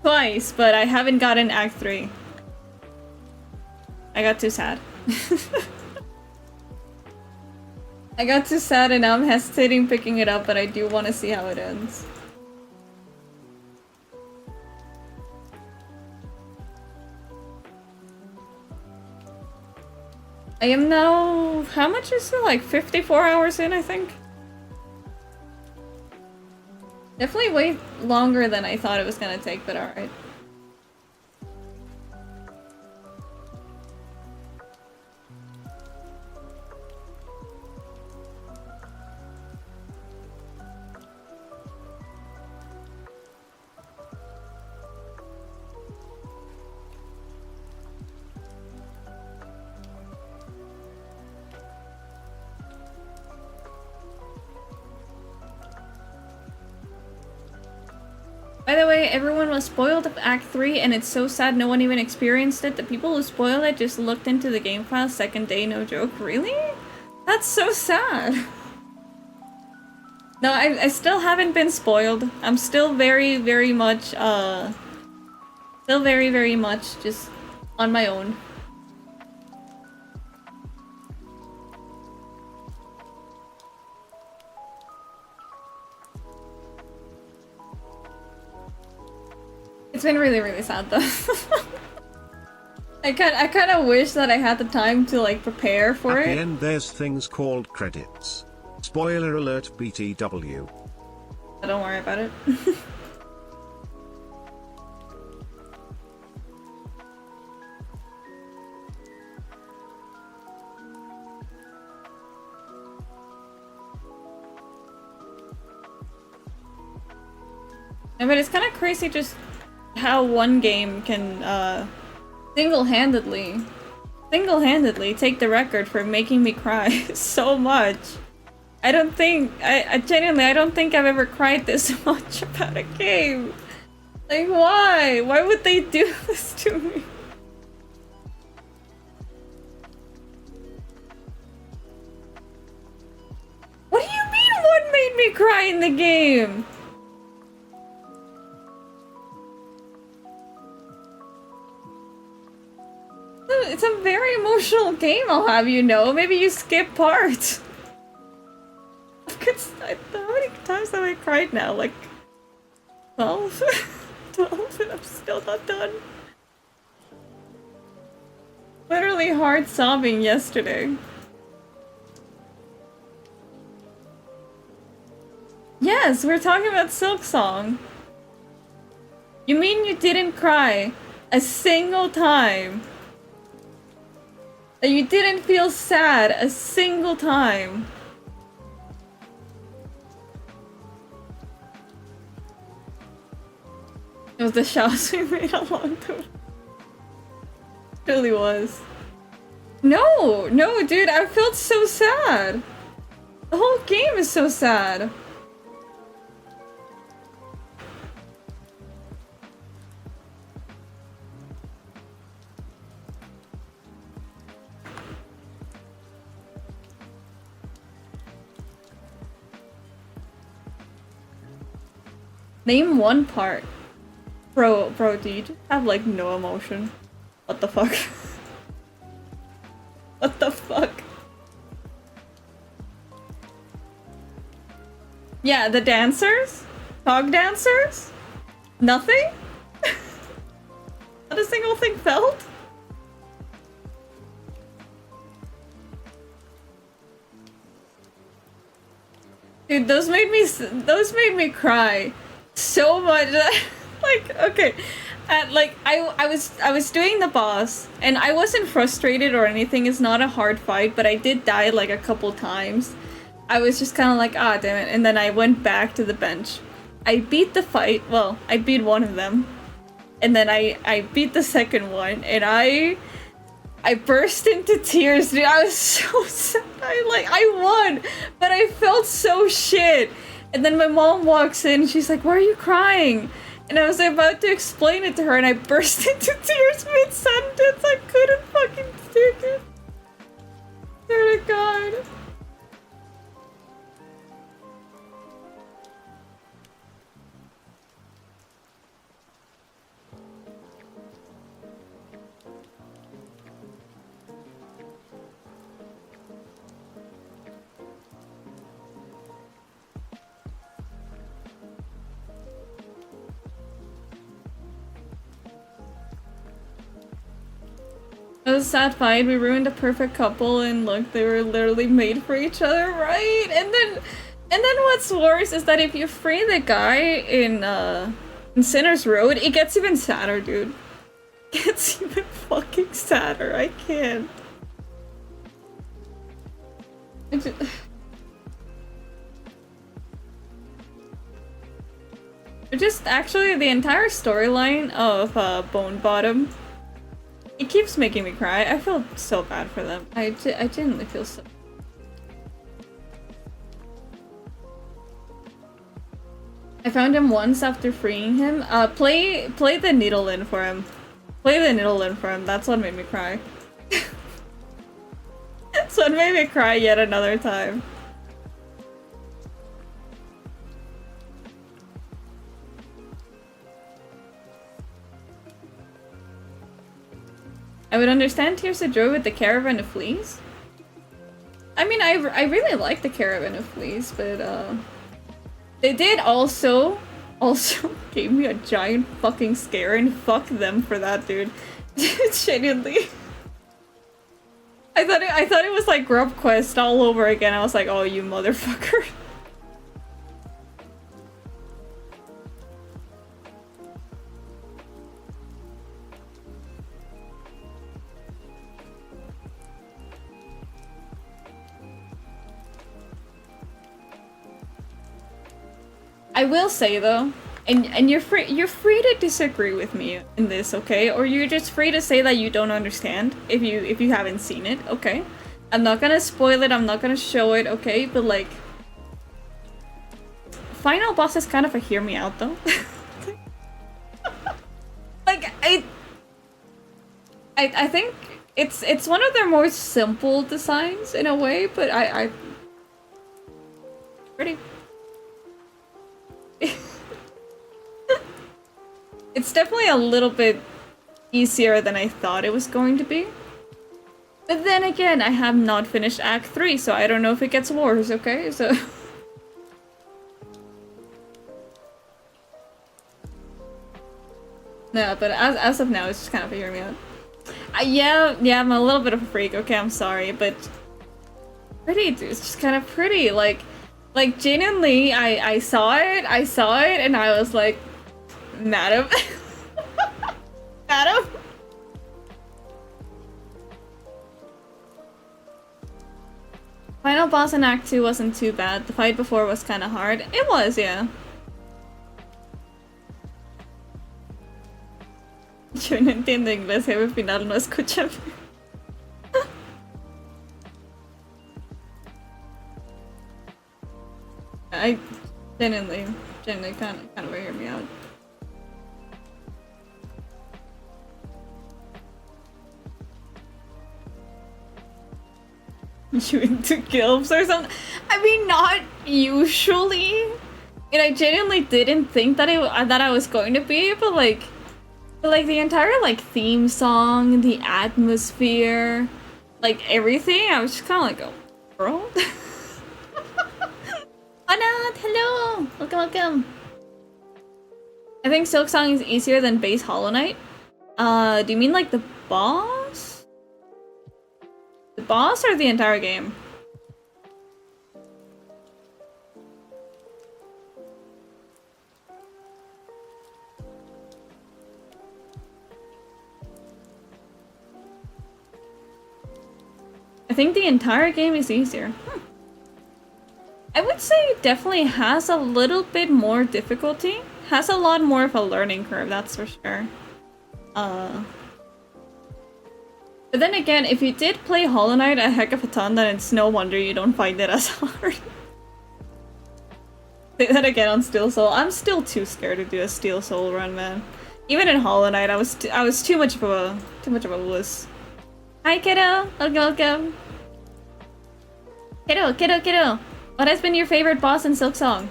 Twice, but I haven't gotten Act 3. I got too sad. I got too sad and now I'm hesitating picking it up, but I do want to see how it ends. I am now... how much is it? Like 54 hours in, I think? Definitely way longer than I thought it was gonna take, but alright. By the way, everyone was spoiled of Act 3 and it's so sad no one even experienced it. The people who spoiled it just looked into the game file second day, no joke. Really? That's so sad. No, I still haven't been spoiled. I'm still very, very much, still very, very much just on my own. It's been really, really sad though. I kind of wish that I had the time to like prepare for it. At the end there's things called credits. Spoiler alert BTW. Don't worry about it. I mean, it's kind of crazy just how one game can single-handedly take the record for making me cry so much. I genuinely, I don't think I've ever cried this much about a game. Like, why? Why would they do this to me? What do you mean what made me cry in the game? It's a very emotional game, I'll have you know. Maybe you skip parts. How many times have I cried now? Like 12? 12 and I'm still not done. Literally hard sobbing yesterday. Yes, we're talking about Silksong. You mean you didn't cry a single time? That you didn't feel sad a single time? It was the shouts we made along the way. It really was. No, dude, I felt so sad. The whole game is so sad. Name one part. Bro, do you just have like no emotion? What the fuck? What the fuck? Yeah, the dancers? Dog dancers? Nothing? Not a single thing felt? Dude, those made me cry so much. Like, okay. Like I was doing the boss and I wasn't frustrated or anything. It's not a hard fight, but I did die like a couple times. I was just kind of like, ah, damn it. And then I went back to the bench. I beat the fight. Well, I beat one of them. And then I beat the second one and I burst into tears, dude. I was so sad. I won, but I felt so shit. And then my mom walks in and she's like, "Why are you crying?" And I was about to explain it to her and I burst into tears mid-sentence. I couldn't fucking take it. Dear God. It was a sad fight. We ruined a perfect couple, and look, they were literally made for each other, right? And then what's worse is that if you free the guy in Sinner's Road, it gets even sadder, dude. It gets even fucking sadder. I can't. Just actually the entire storyline of Bone Bottom. It keeps making me cry. I feel so bad for them. I genuinely feel so. I found him once after freeing him. Play the needle in for him. Play the needle in for him. That's what made me cry. That's what made me cry yet another time. I would understand Tears of Joy with the Caravan of Fleas. I mean, I really like the Caravan of Fleas, but they did also gave me a giant fucking scare, and fuck them for that, dude. Genuinely. I thought it was like Grub Quest all over again. I was like, oh, you motherfucker. I will say though, and you're free to disagree with me in this, okay? Or you're just free to say that you don't understand if you haven't seen it, okay? I'm not gonna spoil it, I'm not gonna show it, okay? But like, final boss is kind of a hear me out though. Like I think it's one of their more simple designs in a way, but I pretty. It's definitely a little bit easier than I thought it was going to be. But then again, I have not finished Act 3, so I don't know if it gets worse, okay? So... No, but as of now, it's just kind of figuring me out. Yeah, I'm a little bit of a freak, okay, I'm sorry, but... Pretty, dude, it's just kind of pretty, like genuinely, I saw it, and I was like... Madam. Madam? Final boss in Act 2 wasn't too bad. The fight before was kind of hard. It was, yeah. Yo no entiendo inglés, jefe final, no escúchame. I genuinely kind of hear me out. You into gilfs or something? I mean, not usually. And I genuinely didn't think that that I was going to be, but like the entire like theme song, the atmosphere, like everything, I was just kind of like, oh, girl. Anat, hello! Welcome, welcome. I think Silksong is easier than base Hollow Knight. Do you mean like the boss? The boss or the entire game? I think the entire game is easier. I would say it definitely has a little bit more difficulty. Has a lot more of a learning curve, that's for sure. But then again, if you did play Hollow Knight a heck of a ton, then it's no wonder you don't find it as hard. Say that again on Steel Soul. I'm still too scared to do a Steel Soul run, man. Even in Hollow Knight, I was too much of a wuss. Hi, kiddo. Welcome, welcome. Kiddo. What has been your favorite boss in Silksong?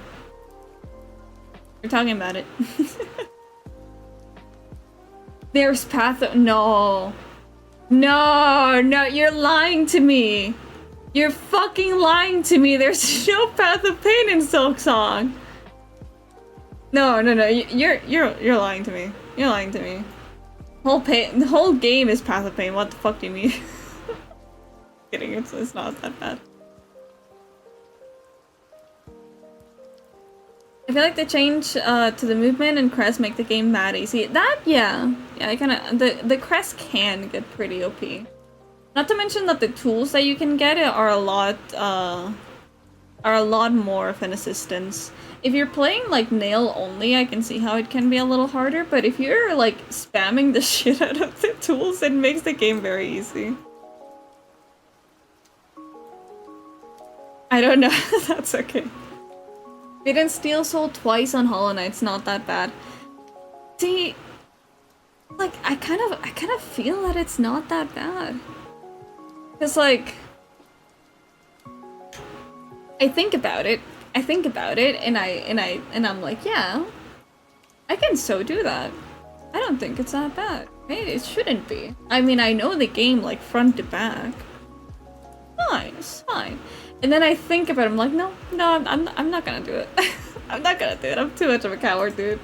You're talking about it. There's Path. No, you're lying to me. You're fucking lying to me. There's no Path of Pain in Silksong. No. You're lying to me. You're lying to me. The whole game is Path of Pain. What the fuck do you mean? Kidding. It's not that bad. I feel like the change to the movement and crest make the game mad easy. Yeah, I kind of the crest can get pretty OP. Not to mention that the tools that you can get are a lot more of an assistance. If you're playing like nail only, I can see how it can be a little harder. But if you're like spamming the shit out of the tools, it makes the game very easy. I don't know. That's okay. Beaten Steel Soul twice on Hollow Knight. It's not that bad. See, like I kind of feel that it's not that bad. Cause like I think about it, and I'm like, yeah, I can so do that. I don't think it's that bad. Right? It shouldn't be. I mean, I know the game like front to back. Fine, it's fine. And then I think about it, I'm like, no, I'm not gonna do it. I'm not gonna do it. I'm too much of a coward, dude.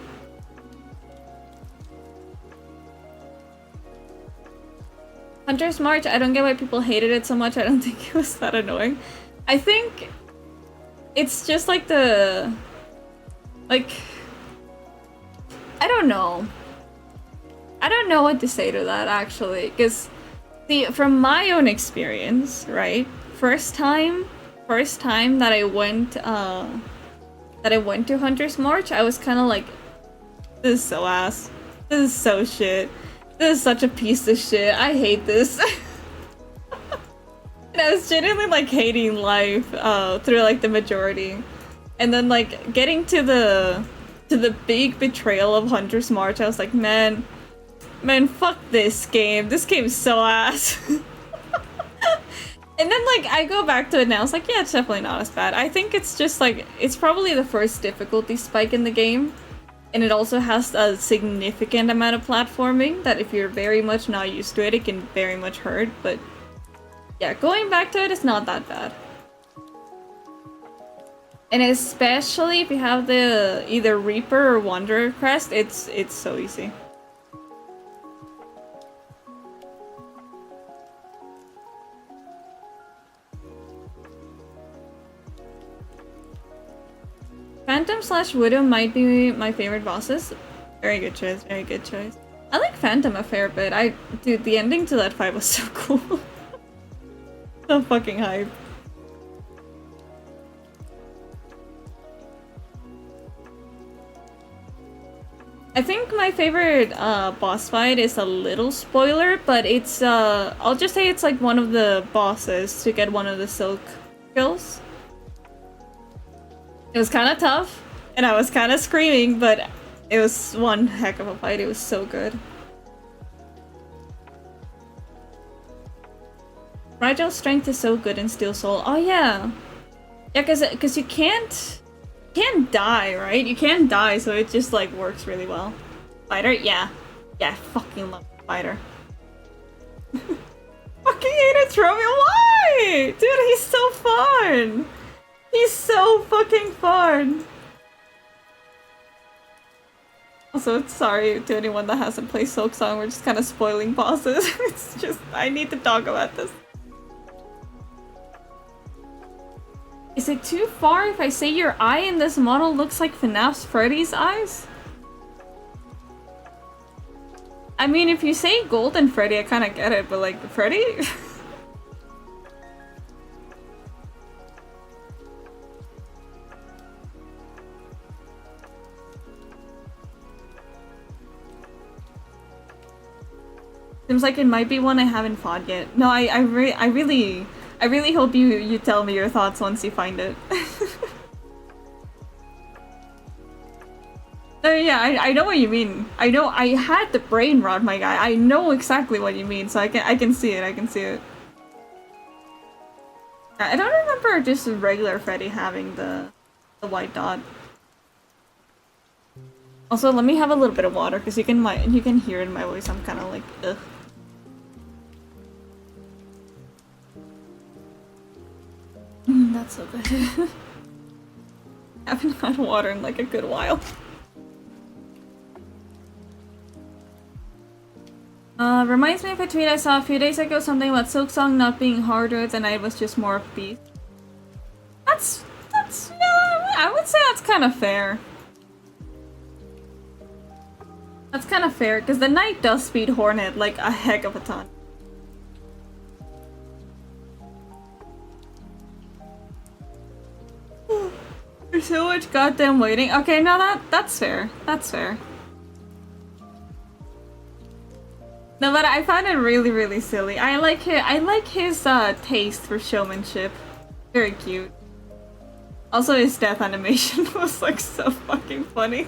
Hunter's March, I don't get why people hated it so much. I don't think it was that annoying. I think it's just like I don't know. I don't know what to say to that, actually. Because, see, from my own experience, right? First time that I went to Hunter's March, I was kind of like, this is so ass. This is so shit. This is such a piece of shit. I hate this. And I was genuinely like hating life through like the majority. And then like getting to the big betrayal of Hunter's March, I was like, man, fuck this game. This game's so ass. And then, like, I go back to it now. It's like, yeah, it's definitely not as bad. I think it's just, like, it's probably the first difficulty spike in the game. And it also has a significant amount of platforming that if you're very much not used to it, it can very much hurt. But, yeah, going back to it, it's not that bad. And especially if you have the either Reaper or Wanderer crest, it's so easy. Phantom/Widow might be my favorite bosses. Very good choice, very good choice. I like Phantom a fair bit. Dude, the ending to that fight was so cool. So fucking hype. I think my favorite boss fight is a little spoiler, but it's I'll just say it's like one of the bosses to get one of the silk kills. It was kind of tough, and I was kind of screaming, but it was one heck of a fight. It was so good. Fragile Strength is so good in Steel Soul. Oh yeah, yeah, because you can't die, right? You can't die, so it just like works really well. Fighter, yeah, I fucking love Fighter. Fucking hate it, Trophy. Why, dude? He's so fun. He's so fucking fun! Also, sorry to anyone that hasn't played Silksong, we're just kind of spoiling bosses. It's just, I need to talk about this. Is it too far if I say your eye in this model looks like FNAF's Freddy's eyes? I mean, if you say Golden Freddy, I kind of get it, but like, Freddy? Seems like it might be one I haven't fought yet. No, I really hope you tell me your thoughts once you find it. No, yeah, I know what you mean. I know, I had the brain rot, my guy. I know exactly what you mean, so I can see it, I can see it. I don't remember just regular Freddy having the white dot. Also, let me have a little bit of water, because you can hear it in my voice, I'm kind of like, ugh. That's so good. I haven't had water in like a good while. Reminds me of a tweet I saw a few days ago, something about Silksong not being harder than I was just more upbeat. That's, yeah, I would say that's kind of fair. That's kind of fair, because the knight does speed Hornet like a heck of a ton. There's so much goddamn waiting. Okay, no, that's fair. That's fair. No, but I find it really, really silly. I like his taste for showmanship. Very cute. Also, his death animation was like so fucking funny.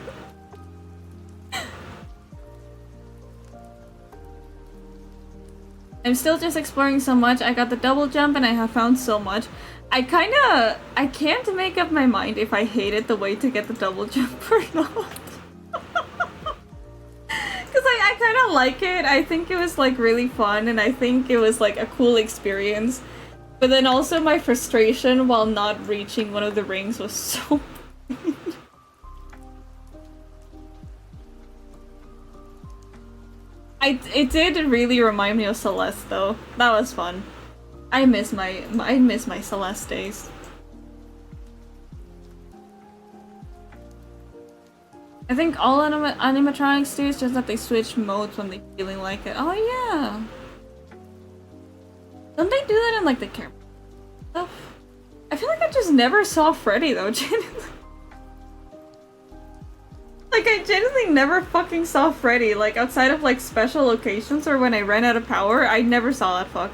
I'm still just exploring so much. I got the double jump and I have found so much. I can't make up my mind if I hated the way to get the double jump or not. Cause I kind of like it. I think it was like really fun and I think it was like a cool experience. But then also my frustration while not reaching one of the rings was so it did really remind me of Celeste though. That was fun. I miss my Celeste days. I think all animatronics do is just that they switch modes when they're feeling like it. Oh yeah. Don't they do that in like the camera stuff? I feel like I just never saw Freddy though, genuinely. Like I genuinely never fucking saw Freddy, like outside of like special occasions or when I ran out of power, I never saw that fuck.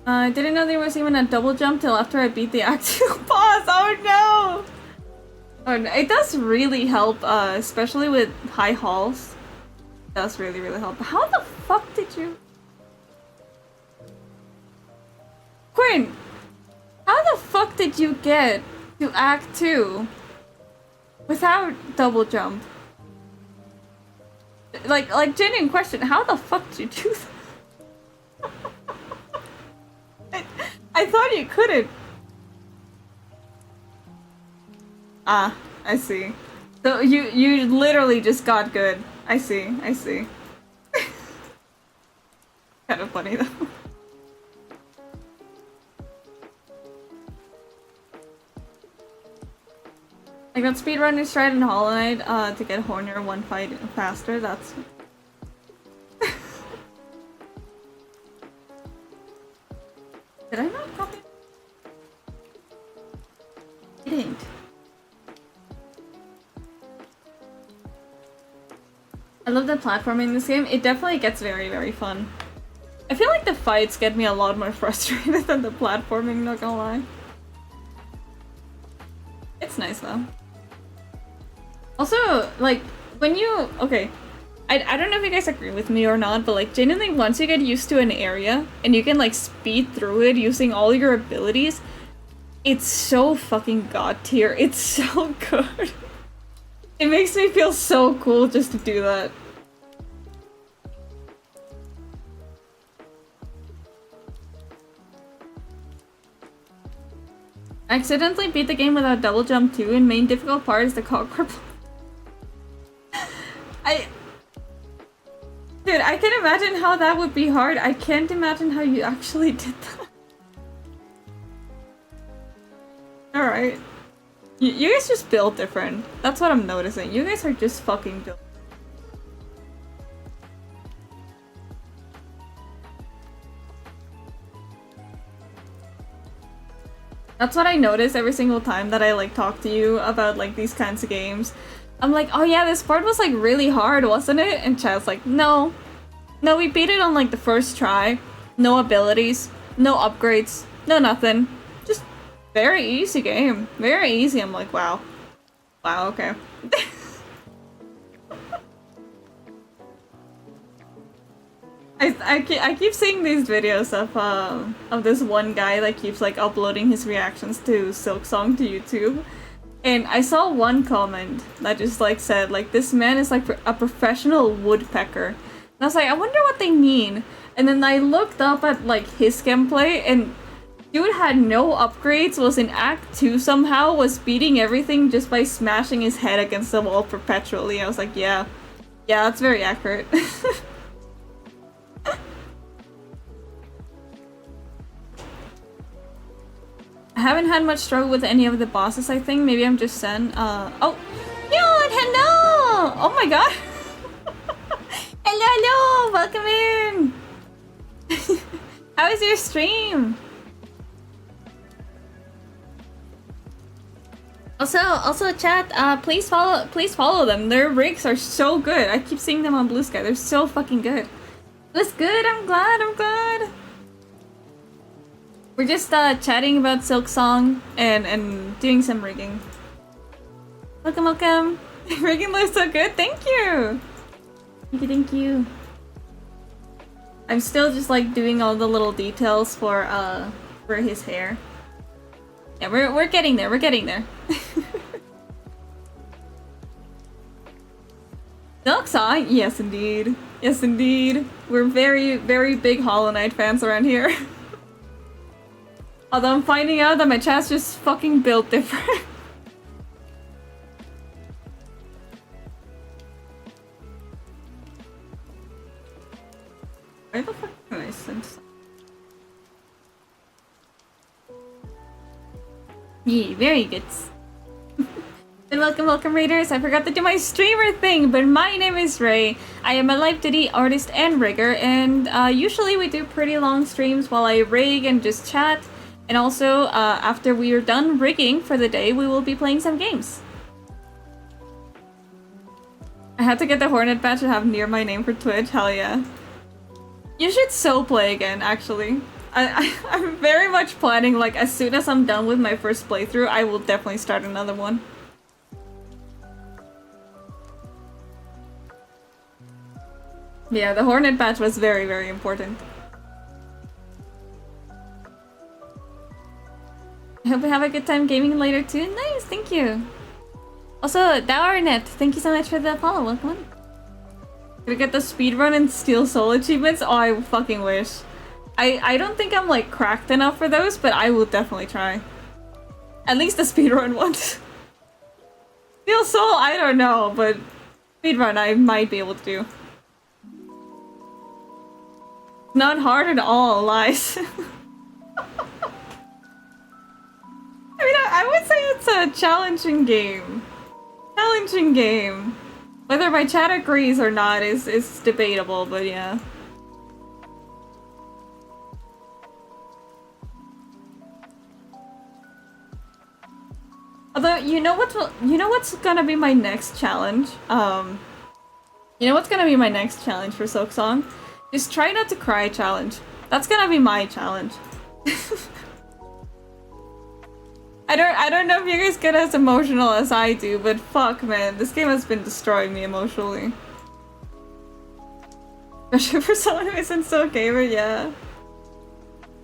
I didn't know there was even a double jump till after I beat the Act 2 boss. Oh no! Oh no. It does really help, especially with high halls. It does really, really help. How the fuck did you... Quinn! How the fuck did you get to Act 2 without double jump? Like genuine question, how the fuck did you do that? I thought you couldn't. Ah, I see. So you literally just got good. I see, I see. Kind of funny though. I got speedrunner stride in Hollow Knight to get Horner one fight faster. That's... Did I not copy? I didn't. I love the platforming in this game. It definitely gets very, very fun. I feel like the fights get me a lot more frustrated than the platforming, not gonna lie. It's nice though. Also, like, when you... Okay. I don't know if you guys agree with me or not, but like genuinely once you get used to an area and you can like speed through it using all your abilities, it's so fucking god tier. It's so good. It makes me feel so cool just to do that. I accidentally beat the game without double jump too, and main difficult part is the cockroach. Dude, I can imagine how that would be hard. I can't imagine how you actually did that. Alright. You guys just build different. That's what I'm noticing. You guys are just fucking built. That's what I notice every single time that I like talk to you about like these kinds of games. I'm like, oh yeah, this part was like really hard, wasn't it? And Chad's like, no. No, we beat it on like the first try. No abilities, no upgrades, no nothing. Just very easy game. Very easy. I'm like, wow. Wow, okay. I keep seeing these videos of this one guy that keeps like uploading his reactions to Silksong to YouTube, and I saw one comment that just like said like this man is like a professional woodpecker, and I was like, I wonder what they mean. And then I looked up at like his gameplay, and dude had no upgrades, was in Act 2 somehow, was beating everything just by smashing his head against the wall perpetually. I was like, yeah, that's very accurate. I haven't had much struggle with any of the bosses, I think. Maybe I'm just Sen. Oh! Yun! Hello! Oh my god! hello! Welcome in! How is your stream? Also chat, please follow them. Their rigs are so good. I keep seeing them on BlueSky. They're so fucking good. That's good, I'm glad. We're just chatting about Silksong and doing some rigging. Welcome. Rigging looks so good. Thank you. Thank you. I'm still just like doing all the little details for his hair. Yeah, we're getting there. Silksong? Yes, indeed. We're very, very big Hollow Knight fans around here. Although I'm finding out that my chat's just fucking built different. Where the fuck can I send some? Yeah, very good. And welcome raiders. I forgot to do my streamer thing, but my name is Ray. I am a live 2D artist and rigger, and usually we do pretty long streams while I rig and just chat. And also, after we are done rigging for the day, we will be playing some games. I had to get the Hornet badge to have near my name for Twitch, hell yeah. You should so play again, actually. I'm very much planning, like, as soon as I'm done with my first playthrough, I will definitely start another one. Yeah, the Hornet badge was very, very important. I hope you have a good time gaming later too. Nice, thank you. Also, Dowernet, thank you so much for the follow. Welcome on. Gonna get the speedrun and Steel Soul achievements? Oh, I fucking wish. I don't think I'm like cracked enough for those, but I will definitely try. At least the speedrun ones. Steel Soul, I don't know, but speedrun I might be able to do. Not hard at all, lies. I mean, I would say it's a challenging game. Whether my chat agrees or not is debatable, but yeah. Although, you know what's gonna be my next challenge? You know what's gonna be my next challenge for Silksong? Just try not to cry challenge. That's gonna be my challenge. I don't know if you guys get as emotional as I do, but fuck man, this game has been destroying me emotionally. Especially for someone who isn't so gamer, yeah.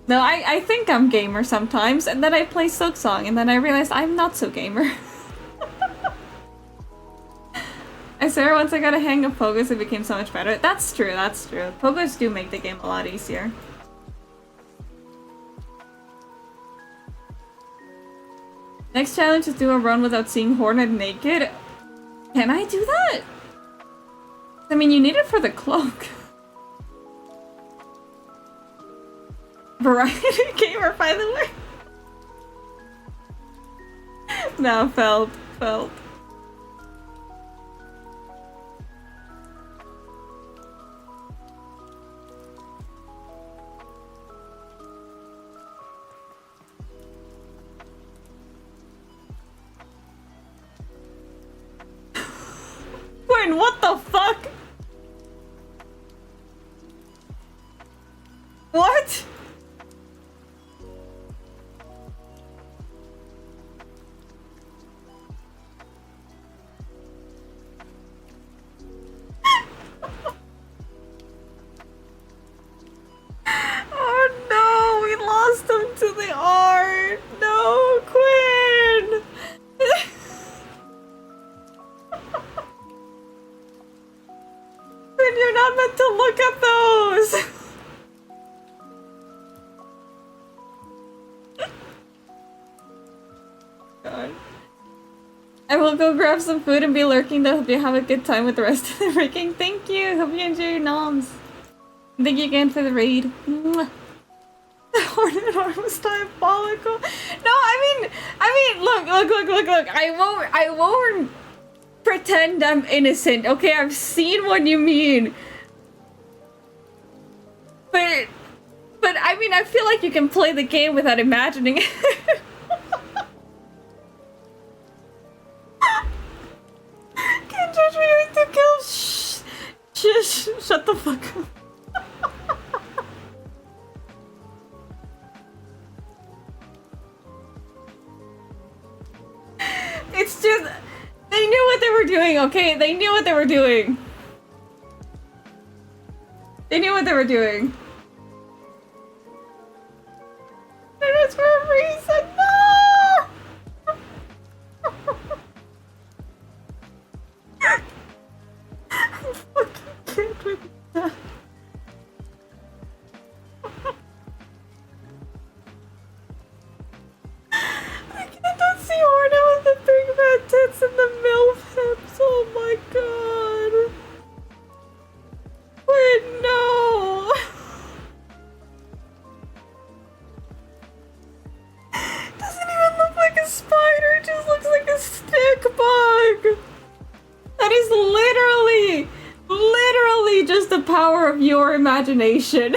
No, I think I'm gamer sometimes, and then I play Silksong, and then I realize I'm not so gamer. I swear once I got a hang of Pogos, it became so much better. That's true. Pogos do make the game a lot easier. Next challenge is do a run without seeing Hornet naked. Can I do that? I mean, you need it for the cloak. Variety gamer, by the way. No, felt. Quinn, what the fuck? What? Oh no, we lost him to the art. No, Quinn. Quinn, you're not meant to look at those. God. I will go grab some food and be lurking to help you have a good time with the rest of the rigging. Thank you. Hope you enjoy your noms. Thank you again for the raid. Mwah. The Hornet arm was diabolical. No, I mean, look. I won't pretend I'm innocent. Okay, I've seen what you mean. But I mean, I feel like you can play the game without imagining it. Can't judge me with the kill. Shh. Shut the fuck up. It's just, they knew what they were doing, okay? They knew what they were doing. They knew what they were doing. And it's for a reason, no! I fucking can't with that. I cannot see Hornet with the big fat tits and the MILF hips. Oh my god. Wait, no. Doesn't even look like a spider. It just looks like a stick bug. That is literally just the power of your imagination.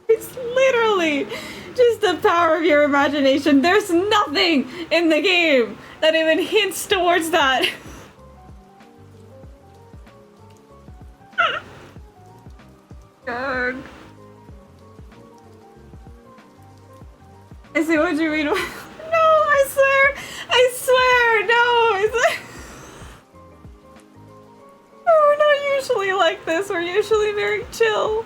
It's literally just the power of your imagination. There's nothing in the game that even hints towards that. God. I see what you mean. No, I swear, no, I swear. We're not usually like this. We're usually very chill.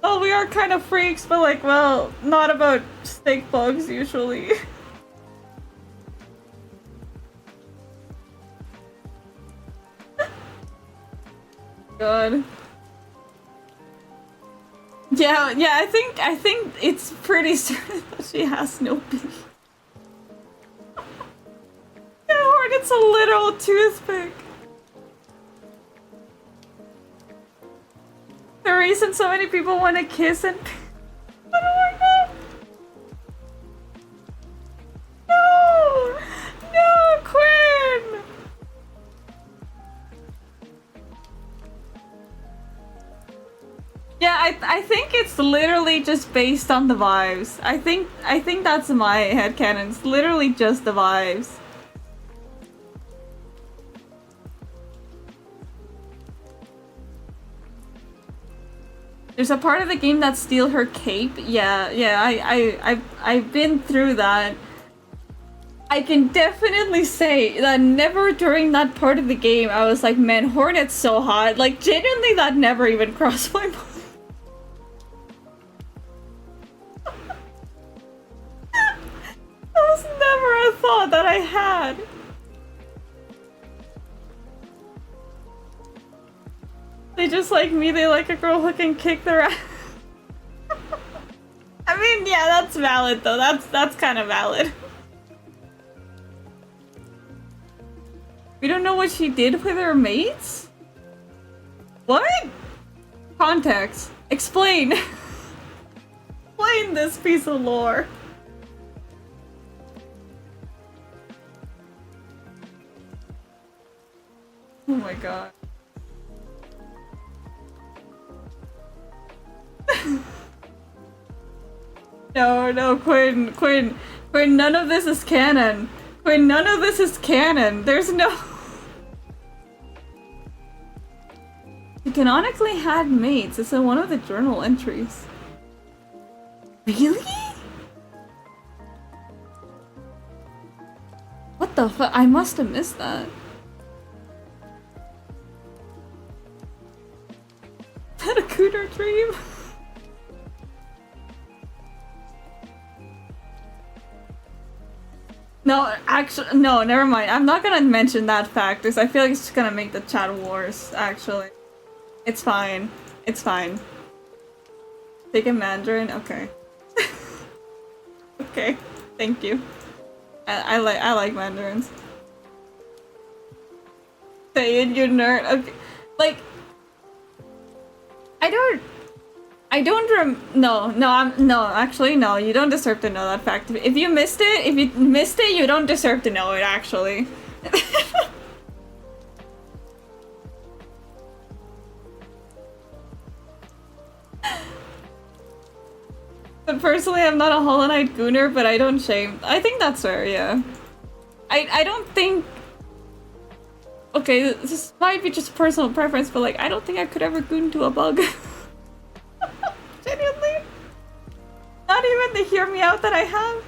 Well, we are kind of freaks, but like, well, not about stink bugs usually. God. Yeah, I think it's pretty certain that she has no beak. Yeah, Hornet's a literal toothpick. The reason so many people want to kiss and... I don't know. No, Quinn. Yeah, I think it's literally just based on the vibes. I think that's my headcanon. It's literally just the vibes. There's a part of the game that steal her cape. Yeah, I've been through that. I can definitely say that never during that part of the game I was like, man, Hornet's so hot. Like, genuinely, that never even crossed my mind. That was never a thought that I had. They just like me, they like a girl who can kick their ass. I mean, yeah, that's valid though. That's kind of valid. We don't know what she did with her mates? What? Context. Explain. Explain this piece of lore. Oh my god. No, Quinn, none of this is canon. Quinn, none of this is canon. There's no... She canonically had mates. It's in one of the journal entries. Really? What the fuck? I must have missed that. Is that a cooter dream? No, actually, no, never mind. I'm not gonna mention that fact because I feel like it's just gonna make the chat worse, actually. It's fine. It's fine. Take a mandarin? Okay. Okay. Thank you. I like mandarins. Say it, you nerd. Okay. Like, no, actually, no, you don't deserve to know that fact. If you missed it, you don't deserve to know it, actually. But personally, I'm not a Hollow Knight gooner, but I don't shame. I think that's fair, yeah. I don't think... Okay, this might be just personal preference, but like, I don't think I could ever goon to a bug. Genuinely. Not even the hear me out that I have.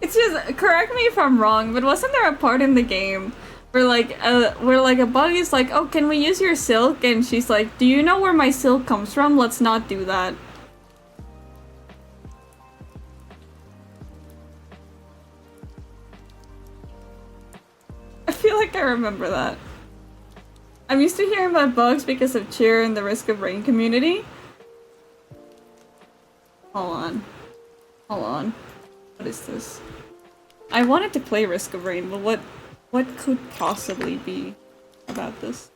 It's just, correct me if I'm wrong, but wasn't there a part in the game where a bug is like, oh, can we use your silk? And she's like, do you know where my silk comes from? Let's not do that. I feel like I remember that. I'm used to hearing about bugs because of Cheer and the Risk of Rain community. Hold on. Hold on. What is this? I wanted to play Risk of Rain, but what could possibly be about this?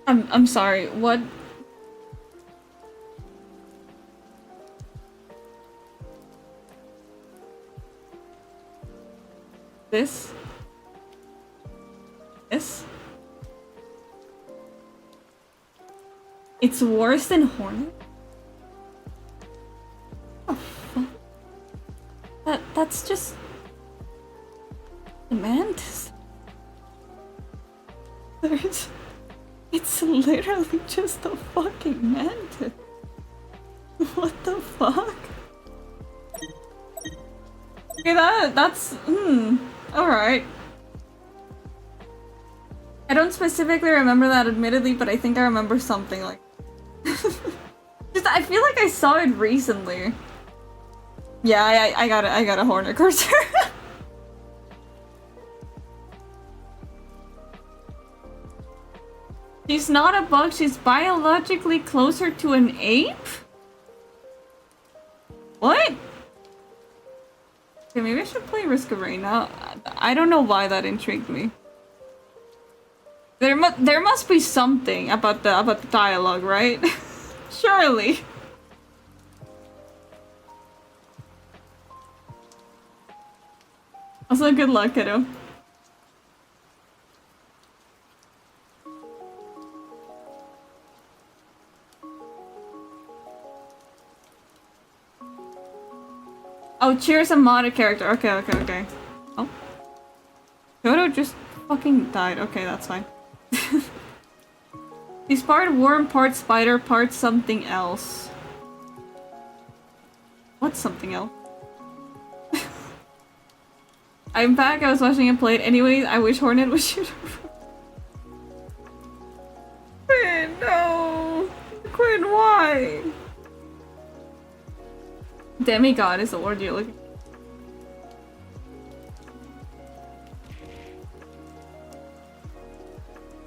I'm sorry, what? This? This? It's worse than Hornet? Oh, fuck. That's just... Mantis. It's literally just a fucking mantis. What the fuck? Okay, that's... alright. I don't specifically remember that, admittedly, but I think I remember something like... Just, I feel like I saw it recently. Yeah, I got a Hornet cursor. She's not a bug, she's biologically closer to an ape? What? Okay, maybe I should play Risk of Rain now. I don't know why that intrigued me. There must be something about the dialogue, right? Surely. Also, good luck, kiddo. Oh, Cheer's a modded character. Okay. Oh. Kyoto just fucking died. Okay, that's fine. He's part worm, part spider, part something else. What's something else? I'm back, I was watching him play it. Anyways, I wish Hornet would shoot him. Why? Demigod is the word you're looking for.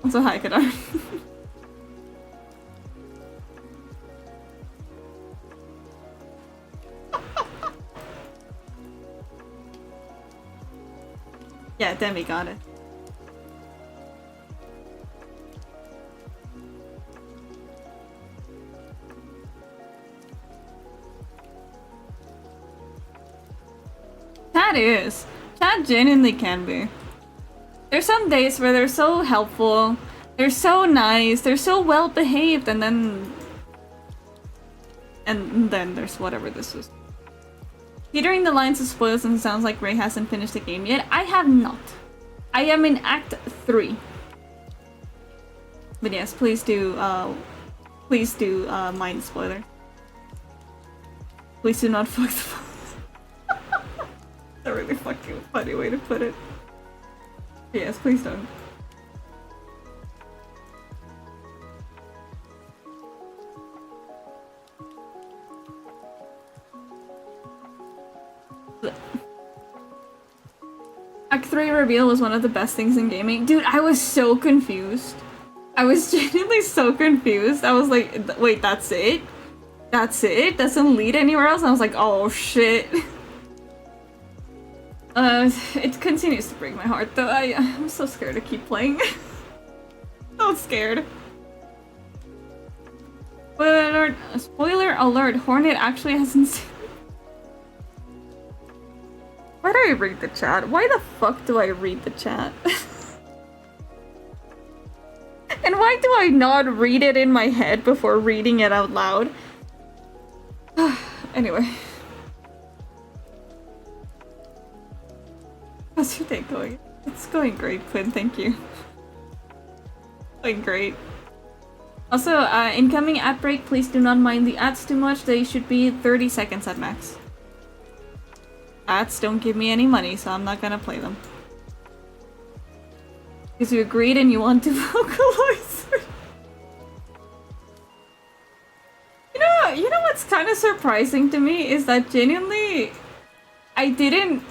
Also, hi, Kadar. Yeah, Demi got it. Chat is. Chat genuinely can be. There's some days where they're so helpful, they're so nice, they're so well behaved, and then there's whatever this is. Teetering the lines of spoilers, and it sounds like Ray hasn't finished the game yet. I have not. I am in Act 3. But yes, please do mind spoiler. Please do not fuck the phone. That's a really fucking funny way to put it. Yes, please don't. Act 3 reveal was one of the best things in gaming. Dude, I was so confused. I was genuinely so confused. I was like, wait, that's it? That's it? Doesn't lead anywhere else? And I was like, oh shit. It continues to break my heart though. I'm so scared to keep playing. So scared. Spoiler alert, Hornet actually hasn't seen. Why do I read the chat? Why the fuck do I read the chat? And why do I not read it in my head before reading it out loud? Anyway. How's your day going? It's going great, Quinn, thank you. Going great. Also, incoming ad break, please do not mind the ads too much. They should be 30 seconds at max. Ads don't give me any money, so I'm not gonna play them. Because you agreed and you want to vocalize it. You know what's kind of surprising to me is that genuinely, I didn't...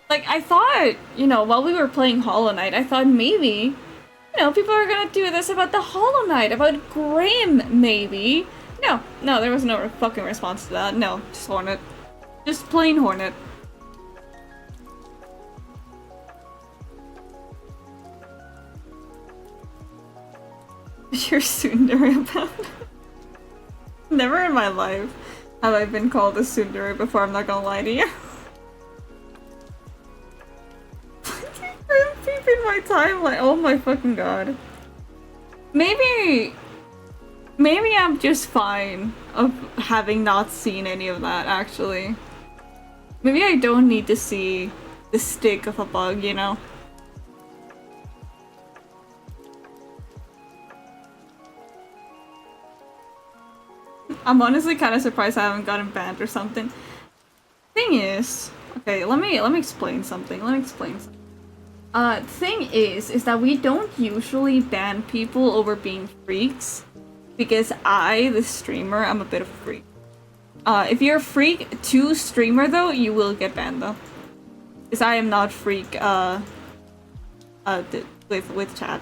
Like, I thought, while we were playing Hollow Knight, I thought maybe, people are gonna do this about the Hollow Knight, about Grim, maybe. No, there was no fucking response to that. No, just Hornet. Just plain Hornet. You're tsundere about it. Never in my life have I been called a tsundere before, I'm not gonna lie to you. Peep in my timeline, oh my fucking god. Maybe I'm just fine of having not seen any of that, actually. Maybe I don't need to see the stick of a bug, I'm honestly kind of surprised I haven't gotten banned or something. Thing is... Okay, let me explain something. Thing is that we don't usually ban people over being freaks. Because I, the streamer, I'm a bit of a freak. If you're a freak to streamer though, you will get banned though. Because I am not freak, with chat.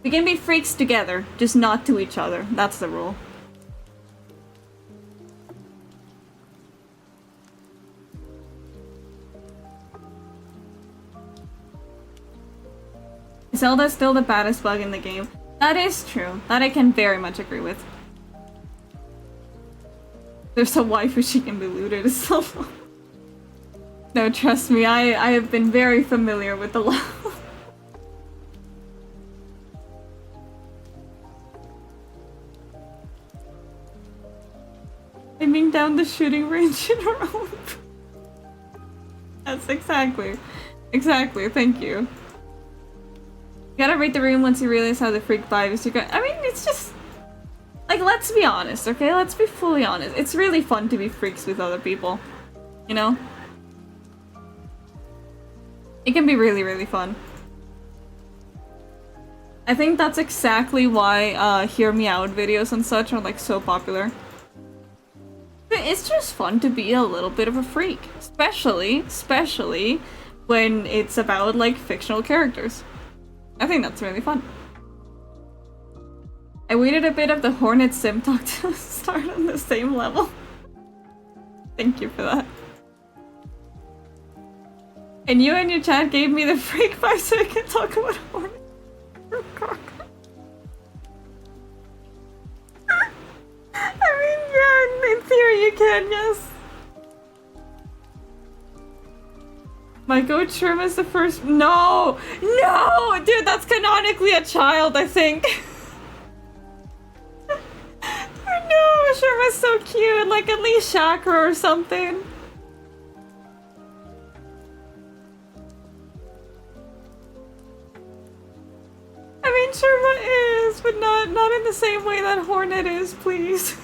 We can be freaks together, just not to each other. That's the rule. Zelda's still the baddest bug in the game. That is true. That I can very much agree with. There's a waifu she can be looted as well. No, trust me, I have been very familiar with the law. Aiming down the shooting range in her own. That's exactly, thank you. You gotta read the room once you realize how the freak vibe is. I mean, it's just... Like, let's be honest, okay? Let's be fully honest. It's really fun to be freaks with other people. It can be really, really fun. I think that's exactly why Hear Me Out videos and such are like so popular. It's just fun to be a little bit of a freak, especially when it's about like fictional characters. I think that's really fun. I waited a bit of the Hornet Sim talk to start on the same level. Thank you for that. And you and your chat gave me the freak vibe so I can talk about Hornet. I mean, yeah, in theory you can, yes. My goat Shrimp is the first- No! No! Dude, that's canonically a child, I think. No, Shrimp is so cute. Like, at least Chakra or something. I mean, Sherma is, but not in the same way that Hornet is, please.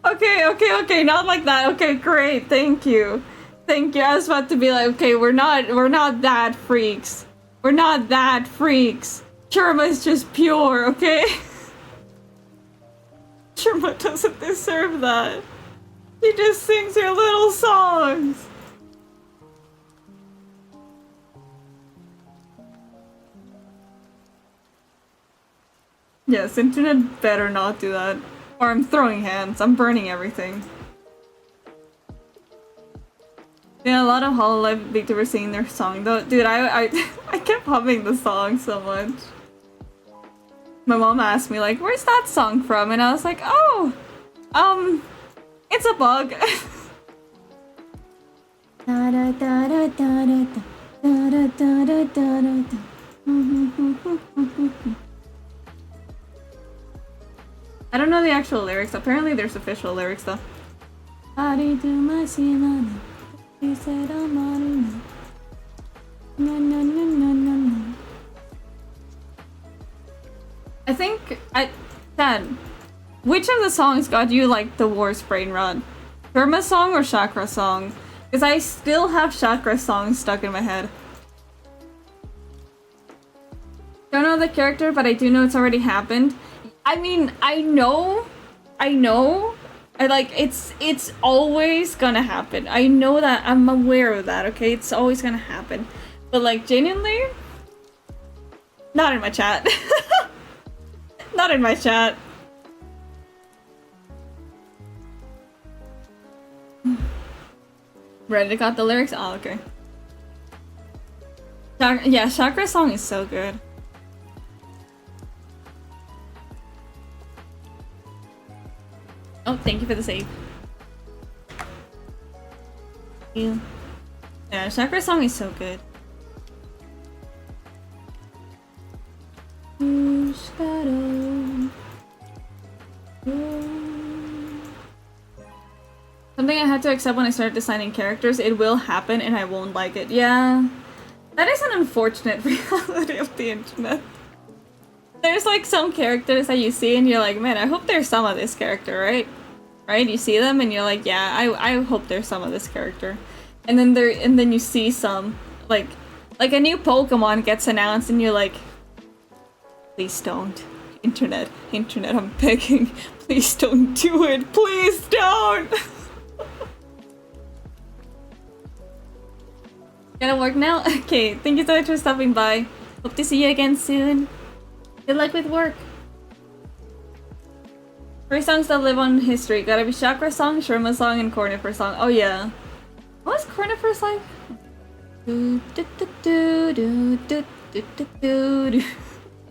Okay, not like that. Okay, great, thank you. Thank you. I was about to be like, okay, we're not that freaks. We're not that freaks. Sherma is just pure, okay? Sherma doesn't deserve that. He just sings her little songs. Yes, internet better not do that. Or I'm throwing hands. I'm burning everything. Yeah, a lot of Hololive Vtuber singing their song though. Dude, I kept humming the song so much. My mom asked me like, where's that song from? And I was like, oh, it's a bug. I don't know the actual lyrics. Apparently there's official lyrics though. I think Dad, which of the songs got you like the worst brain rot? Burma song or Chakra song? Because I still have Chakra songs stuck in my head. Don't know the character, but I do know it's already happened. I mean, I know. It's always gonna happen. I know that. I'm aware of that, okay? It's always gonna happen. But like, genuinely, not in my chat. Not in my chat. Reddit got the lyrics? Oh, okay. Yeah, Chakra song is so good. Oh, thank you for the save. Thank you. Yeah, Chakra song is so good. Something I had to accept when I started designing characters. It will happen and I won't like it. Yeah. That is an unfortunate reality of the internet. There's like some characters that you see and you're like, man, I hope there's some of this character, right? Right? You see them and you're like, yeah, I hope there's some of this character. And then you see some, like a new Pokemon gets announced and you're like, please don't. Internet, I'm begging. Please don't do it. Please don't. Gotta work now? Okay, thank you so much for stopping by. Hope to see you again soon. Good luck with work. 3 songs that live on history. Gotta be Chakra song, Sherma song, and Cornifer song. Oh yeah. What was Cornifer's like?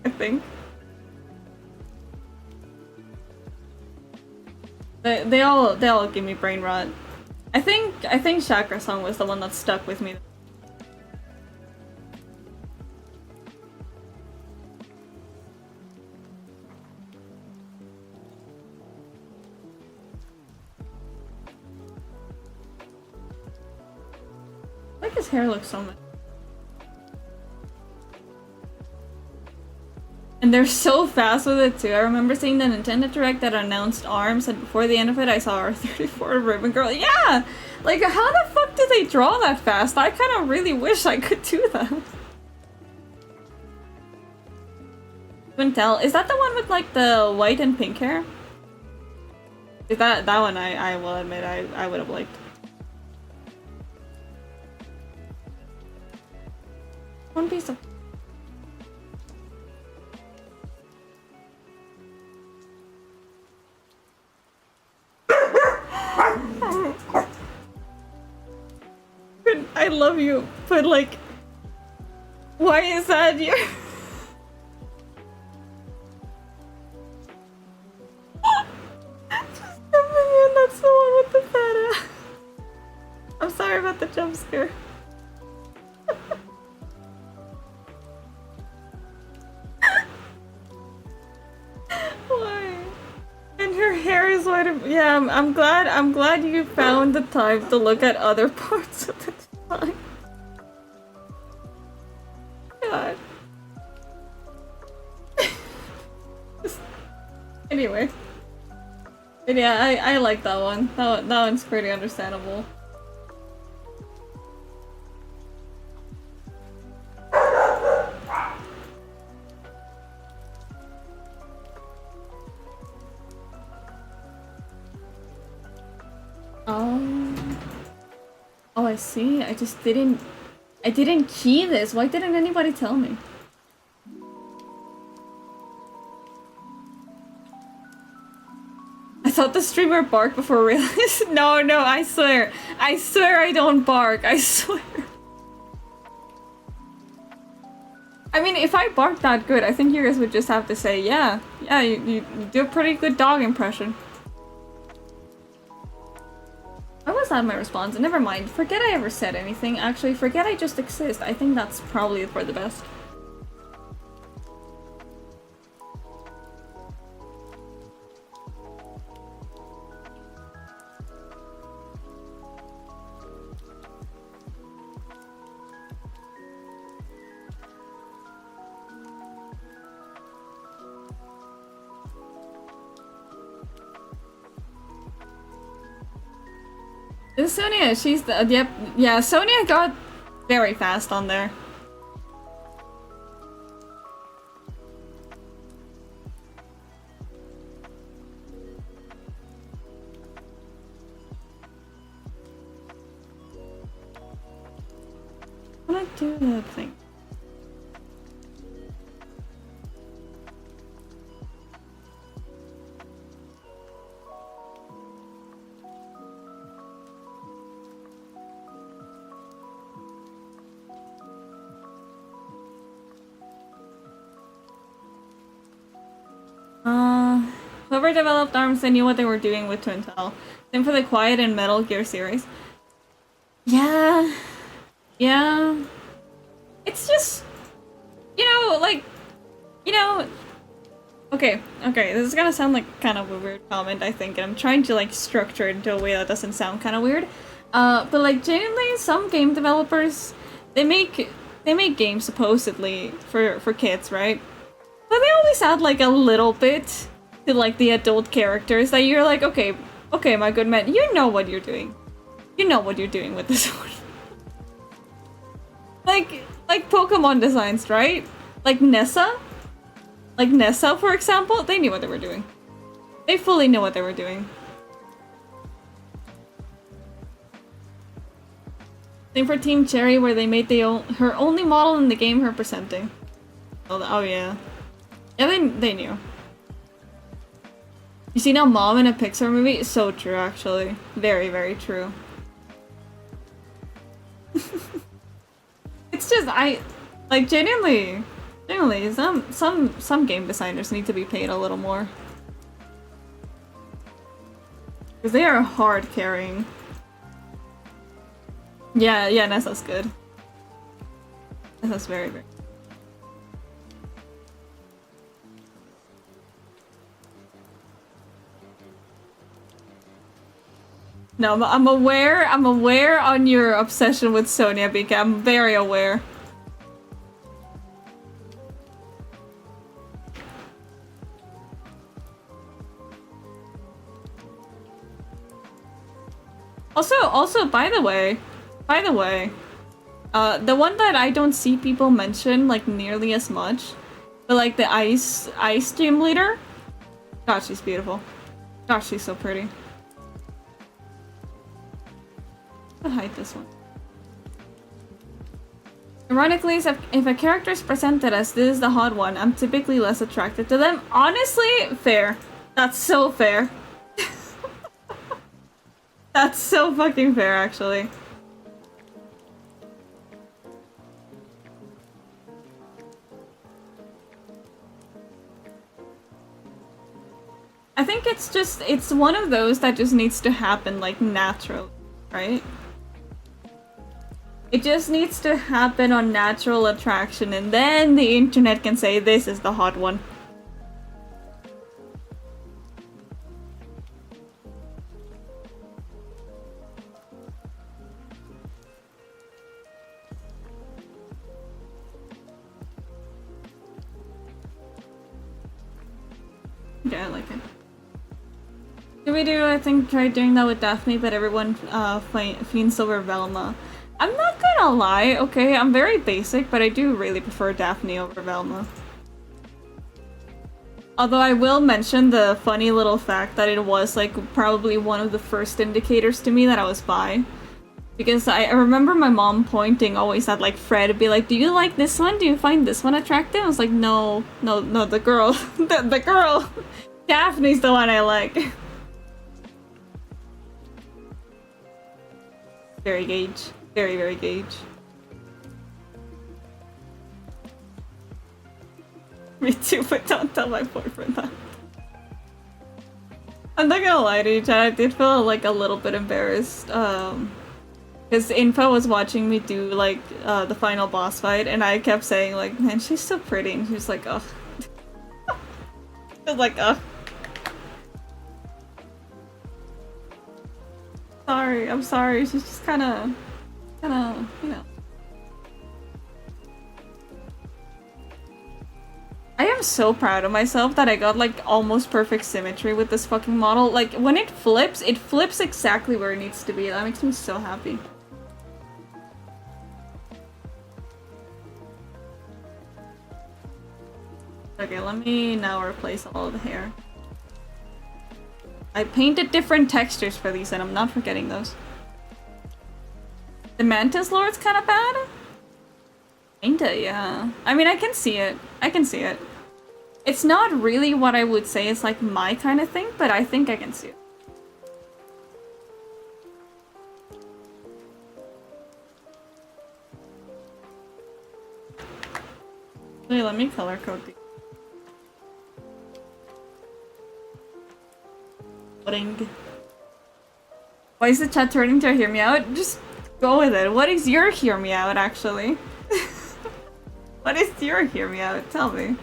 I think. They all give me brain rot. I think Chakra song was the one that stuck with me. Like his hair looks so much. And they're so fast with it too. I remember seeing the Nintendo Direct that announced ARMS, and before the end of it I saw R34 Ribbon Girl. Yeah! Like, how the fuck did they draw that fast? I kind of really wish I could do that. Twintel. Is that the one with like the white and pink hair? Is that one I will admit I would have liked. One piece of I love you, but like, why is that your? Just jumping in, that's the one with the fat ass. I'm sorry about the jump scare. Why? And her hair is white. Yeah, I'm glad you found the time to look at other parts of the design. God. Anyway. But yeah, I like that one. That one's pretty understandable. Oh, I see. I didn't key this. Why didn't anybody tell me? I thought the streamer barked before realizing. No, I swear. I swear I don't bark. I swear. I mean, if I barked that good, I think you guys would just have to say, yeah, you do a pretty good dog impression. Why was that my response? Never mind. Forget I ever said anything. Actually, forget I just exist. I think that's probably for the best. Sonia, she's the, yep, yeah, Sonia got very fast on there. I wanna do the thing. Whoever developed ARMS, they knew what they were doing with Twintel. Same for the Quiet and Metal Gear series. Yeah. Yeah. It's just... You know, like... You know... Okay, this is gonna sound like kind of a weird comment, I think, and I'm trying to, like, structure it into a way that doesn't sound kind of weird. But, like, genuinely, some game developers, they make games, supposedly, for kids, right? But they always add, like, a little bit to, like, the adult characters that you're like, okay, my good man, you know what you're doing. You know what you're doing with this one. like Pokemon designs, right? Like Nessa? Like Nessa, for example, they knew what they were doing. They fully knew what they were doing. Same for Team Cherry, where they made her only model in the game her presenting. Oh yeah. Yeah, they knew. You see now Mom in a Pixar movie? So true, actually. Very, very true. It's just, like, genuinely, some game designers need to be paid a little more. Because they are hard carrying. Yeah, Nessa's good. Nessa's very, very No, I'm aware on your obsession with Sonia, Bika. I'm very aware. Also, by the way, the one that I don't see people mention, like, nearly as much But like the ice team leader? God, she's beautiful. Gosh, she's so pretty. I'll hide this one. Ironically, if a character is presented as this is the hot one, I'm typically less attracted to them. Honestly, fair. That's so fair. That's so fucking fair, actually. I think it's one of those that just needs to happen, like, naturally, right? It just needs to happen on natural attraction, and then the internet can say this is the hot one. Yeah, I like it. I think, tried doing that with Daphne, but everyone fiends over Velma. I'm not gonna lie, okay? I'm very basic, but I do really prefer Daphne over Velma. Although I will mention the funny little fact that it was, like, probably one of the first indicators to me that I was bi. Because I remember my mom pointing always at, like, Fred and be like, do you like this one? Do you find this one attractive? I was like, no, the girl. the girl! Daphne's the one I like. Very Gage. Very, very Gage. Me too, but don't tell my boyfriend that. I'm not gonna lie to you, Chad. I did feel like a little bit embarrassed. Because Info was watching me do like the final boss fight, and I kept saying like, "Man, she's so pretty," and she was like, "Ugh." I was like, "Ugh." Sorry, I'm sorry. She's just kind of, you know. I am so proud of myself that I got like almost perfect symmetry with this fucking model. Like when it flips exactly where it needs to be. That makes me so happy. Okay, let me now replace all of the hair. I painted different textures for these and I'm not forgetting those. The Mantis Lord's kind of bad? Kinda, yeah. I mean, I can see it. I can see it. It's not really what I would say is like my kind of thing, but I think I can see it. Wait, let me color code these. Why is the chat turning to hear me out? Just go with it. What is your hear me out, actually? What is your hear me out? Tell me.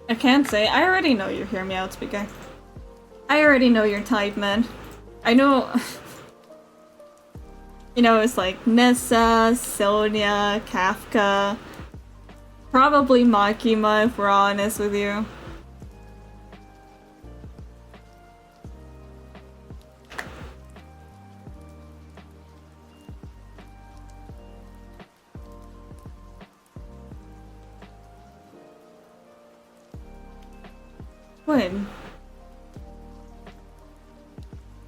I can't say. I already know your hear me out, Speaker. I already know your type, man. I know... You know, it's like Nessa, Sonia, Kafka... Probably Makima, if we're honest with you. When?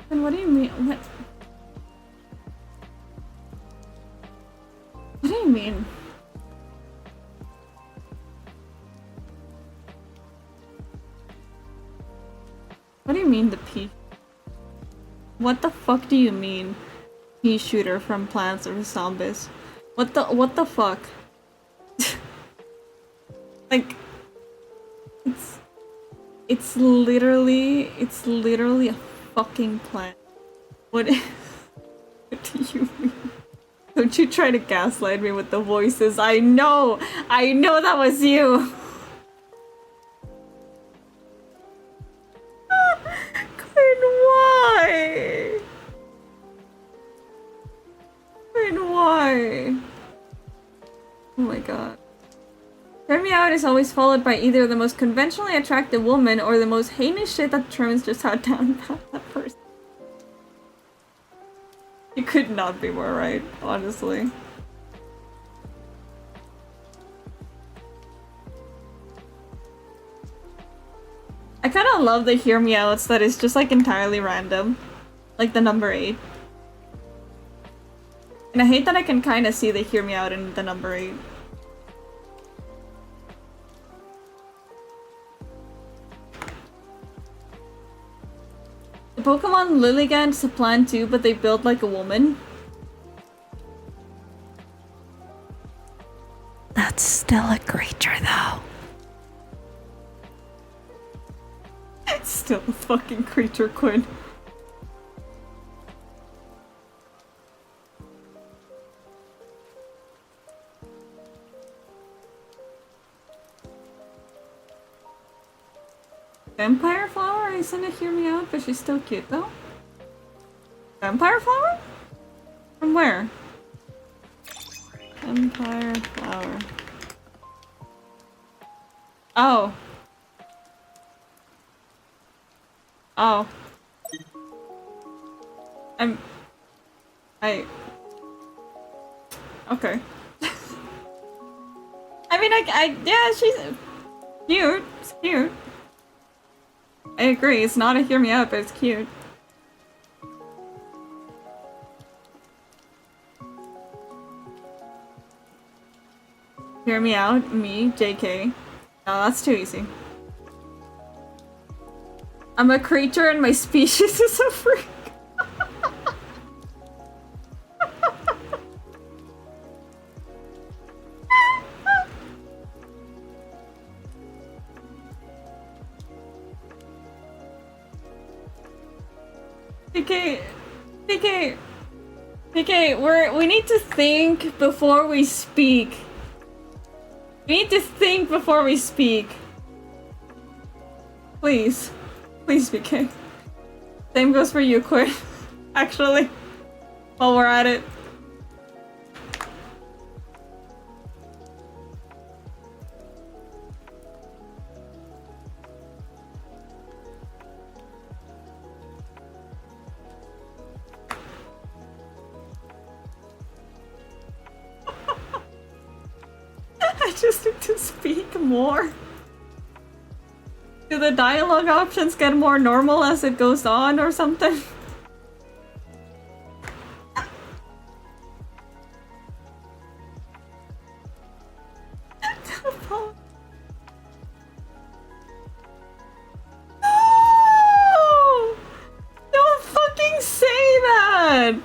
And what do you mean? What? What do you mean? What do you mean the pea? What the fuck do you mean? Pea shooter from Plants vs Zombies? What the fuck? Like it's literally a fucking plant. What do you mean? Don't you try to gaslight me with the voices. I know that was you. Why? Why? Oh my god. Hear me out is always followed by either the most conventionally attractive woman or the most heinous shit that determines just how down bad that person. You could not be more right, honestly. I kind of love the hear me outs that is just like entirely random. Like the number 8. And I hate that I can kind of see the hear me out in the number 8. The Pokemon Lilligant's a plant too, but they build like a woman. That's still a creature though. It's still a fucking creature, Quinn. Vampire Flower isn't it hear me out, but she's still cute though. Vampire Flower? From where? Vampire Flower. Oh. Oh. Okay. I mean, yeah, she's cute. It's cute. I agree, it's not a hear me out, but it's cute. Hear me out, me, JK. No, that's too easy. I'm a creature and my species is a freak. PK, we need to think before we speak. We need to think before we speak. Please. Please, PK. Same goes for you, Quinn. Actually. While we're at it. I just need to speak more. Do the dialogue options get more normal as it goes on or something? No! Don't fucking say that!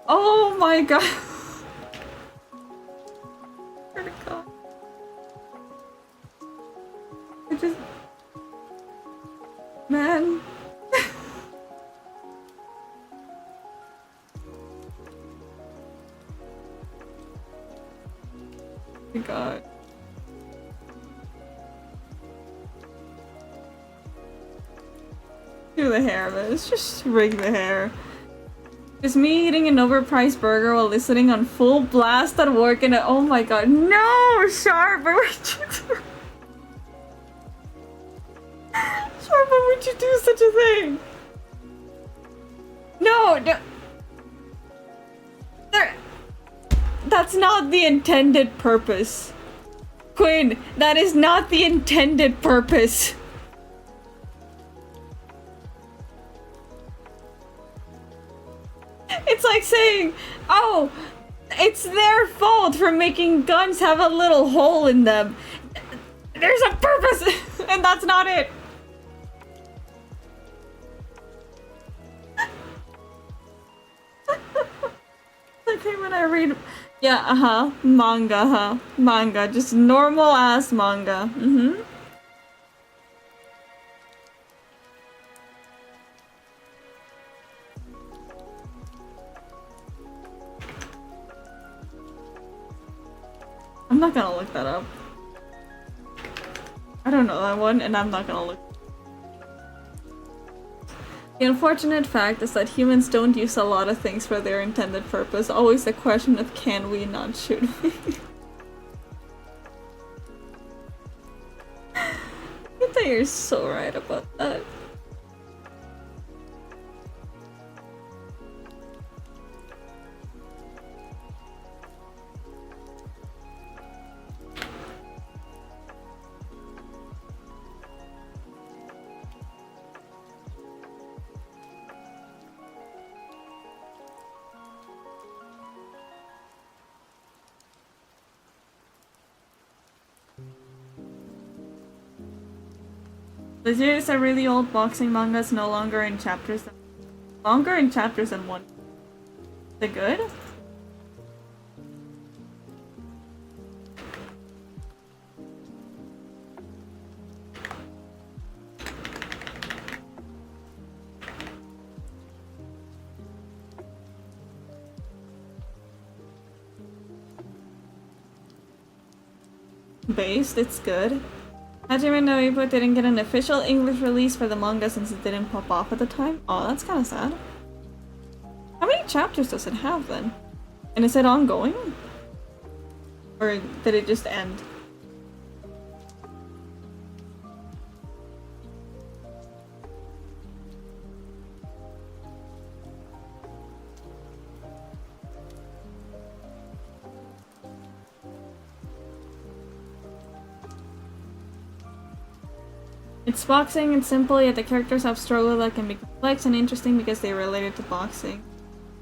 Oh my god. Man. My god. Do the hair, man. Let's just rig the hair. Just me eating an overpriced burger while listening on full blast at work and oh my god. No! Sharp! Why would you do? Sharp, why would you do such a thing? No! That's not the intended purpose. Quinn, that is not the intended purpose. It's like saying, oh, it's their fault for making guns have a little hole in them. There's a purpose, and that's not it. Okay, when I read, yeah, manga, manga, just normal ass manga, I'm not gonna look that up. I don't know that one, and I'm not gonna look. The unfortunate fact is that humans don't use a lot of things for their intended purpose. Always the question of can we, not should we. I think you're so right about that. The series are really old boxing mangas, no longer in chapters. Longer in chapters than one. Is it good? Based, it's good. Hajime no Ippo didn't get an official English release for the manga since it didn't pop off at the time. Oh, that's kind of sad. How many chapters does it have then? And is it ongoing? Or did it just end? It's boxing and simple, yet the characters have struggle that can be complex and interesting because they are related to boxing.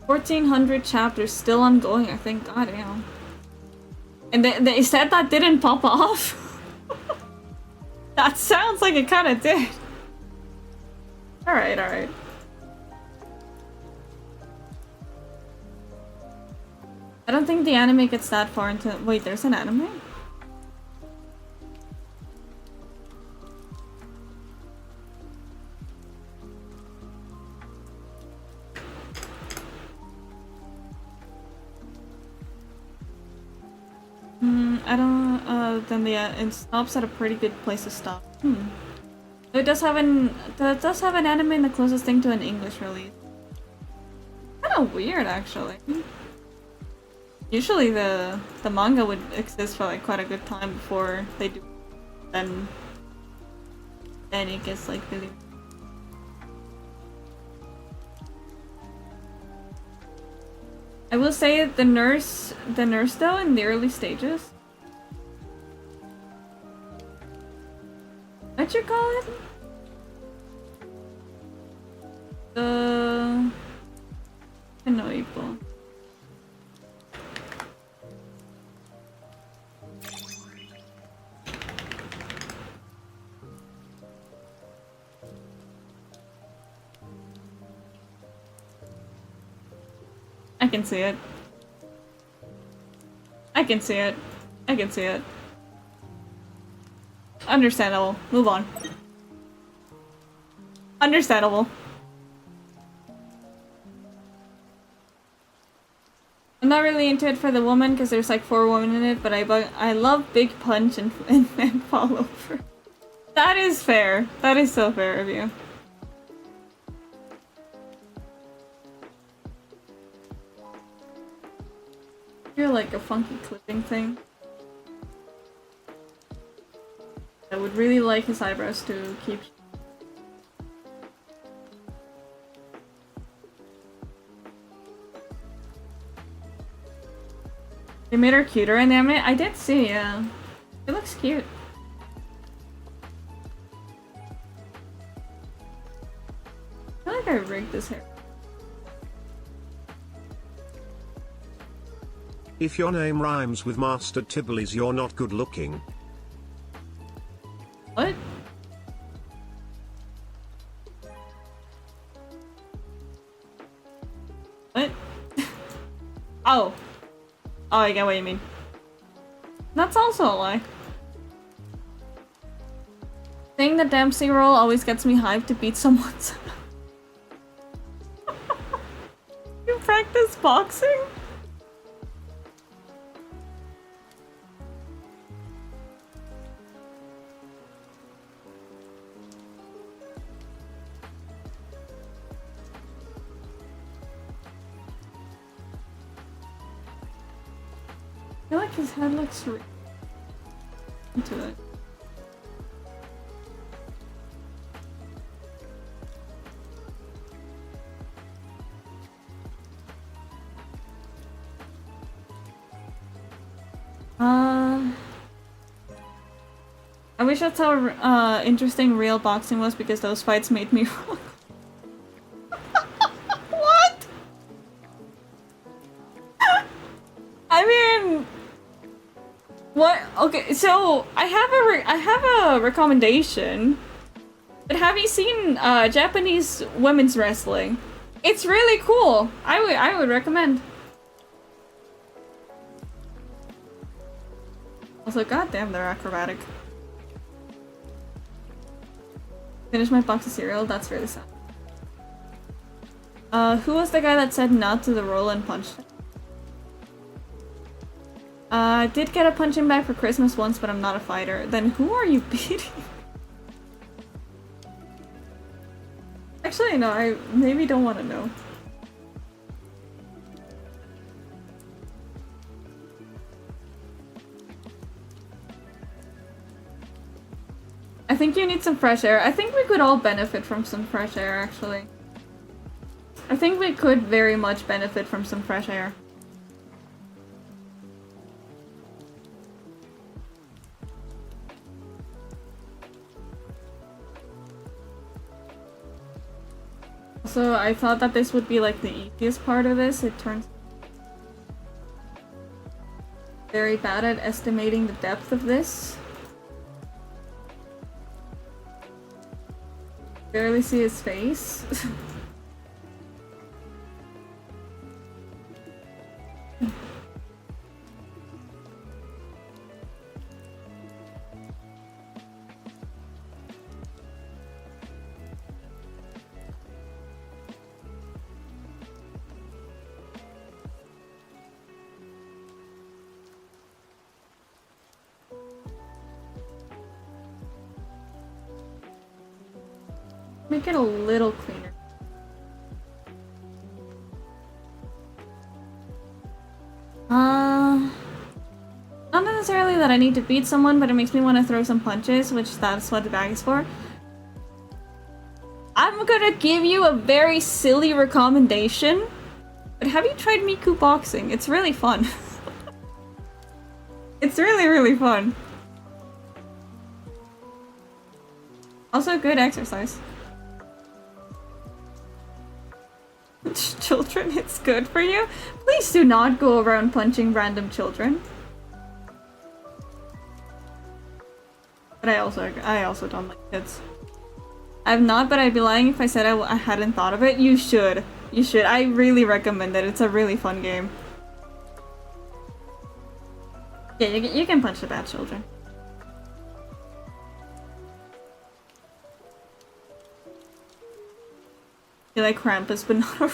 1400 chapters still ongoing, I think. God damn. And they said that didn't pop off? That sounds like it kinda did. Alright, alright. I don't think the anime gets that far into- wait, there's an anime? I don't, then it stops at a pretty good place to stop. It does have an anime and the closest thing to an English release. Kinda weird, actually. Usually the manga would exist for like quite a good time before they do, then it gets like really. I will say the nurse though in the early stages. What you call it? Ippo. I can see it. I can see it. I can see it. Understandable. Move on. Understandable. I'm not really into it for the woman because there's like 4 women in it, but I love Big Punch and Fall Over. That is fair. That is so fair of you. You're like a funky clipping thing. I would really like his eyebrows to keep. They made her cuter in the anime? I did see, yeah. It looks cute. I feel like I rigged this hair. If your name rhymes with Master Tibbles, you're not good looking. What? What? Oh. Oh, I get what you mean. That's also a lie. Saying the Dempsey role always gets me hyped to beat someone's. You practice boxing? I feel like his head looks into it. I wish that's how interesting real boxing was because those fights made me wrong. What? I mean, what? Okay, so I have a recommendation. But have you seen Japanese women's wrestling? It's really cool. I would recommend. Also, goddamn, they're acrobatic. Finish my box of cereal. That's really sad. Who was the guy that said not to the roll and punch? I did get a punching bag for Christmas once, but I'm not a fighter. Then who are you beating? Actually, no, I maybe don't want to know. I think you need some fresh air. I think we could all benefit from some fresh air, actually. I think we could very much benefit from some fresh air. So I thought that this would be like the easiest part of this. It turns very bad at estimating the depth of this. Barely see his face. Make it a little cleaner. Not necessarily that I need to beat someone, but it makes me want to throw some punches, which that's what the bag is for. I'm gonna give you a very silly recommendation, but have you tried Miku boxing? It's really fun. It's really, really fun. Also good exercise. Children, it's good for you? Please do not go around punching random children. But I also don't like kids. I've not, but I'd be lying if I said I hadn't thought of it. You should. You should. I really recommend it. It's a really fun game. Yeah, you can punch the bad children. You like Krampus, but not a...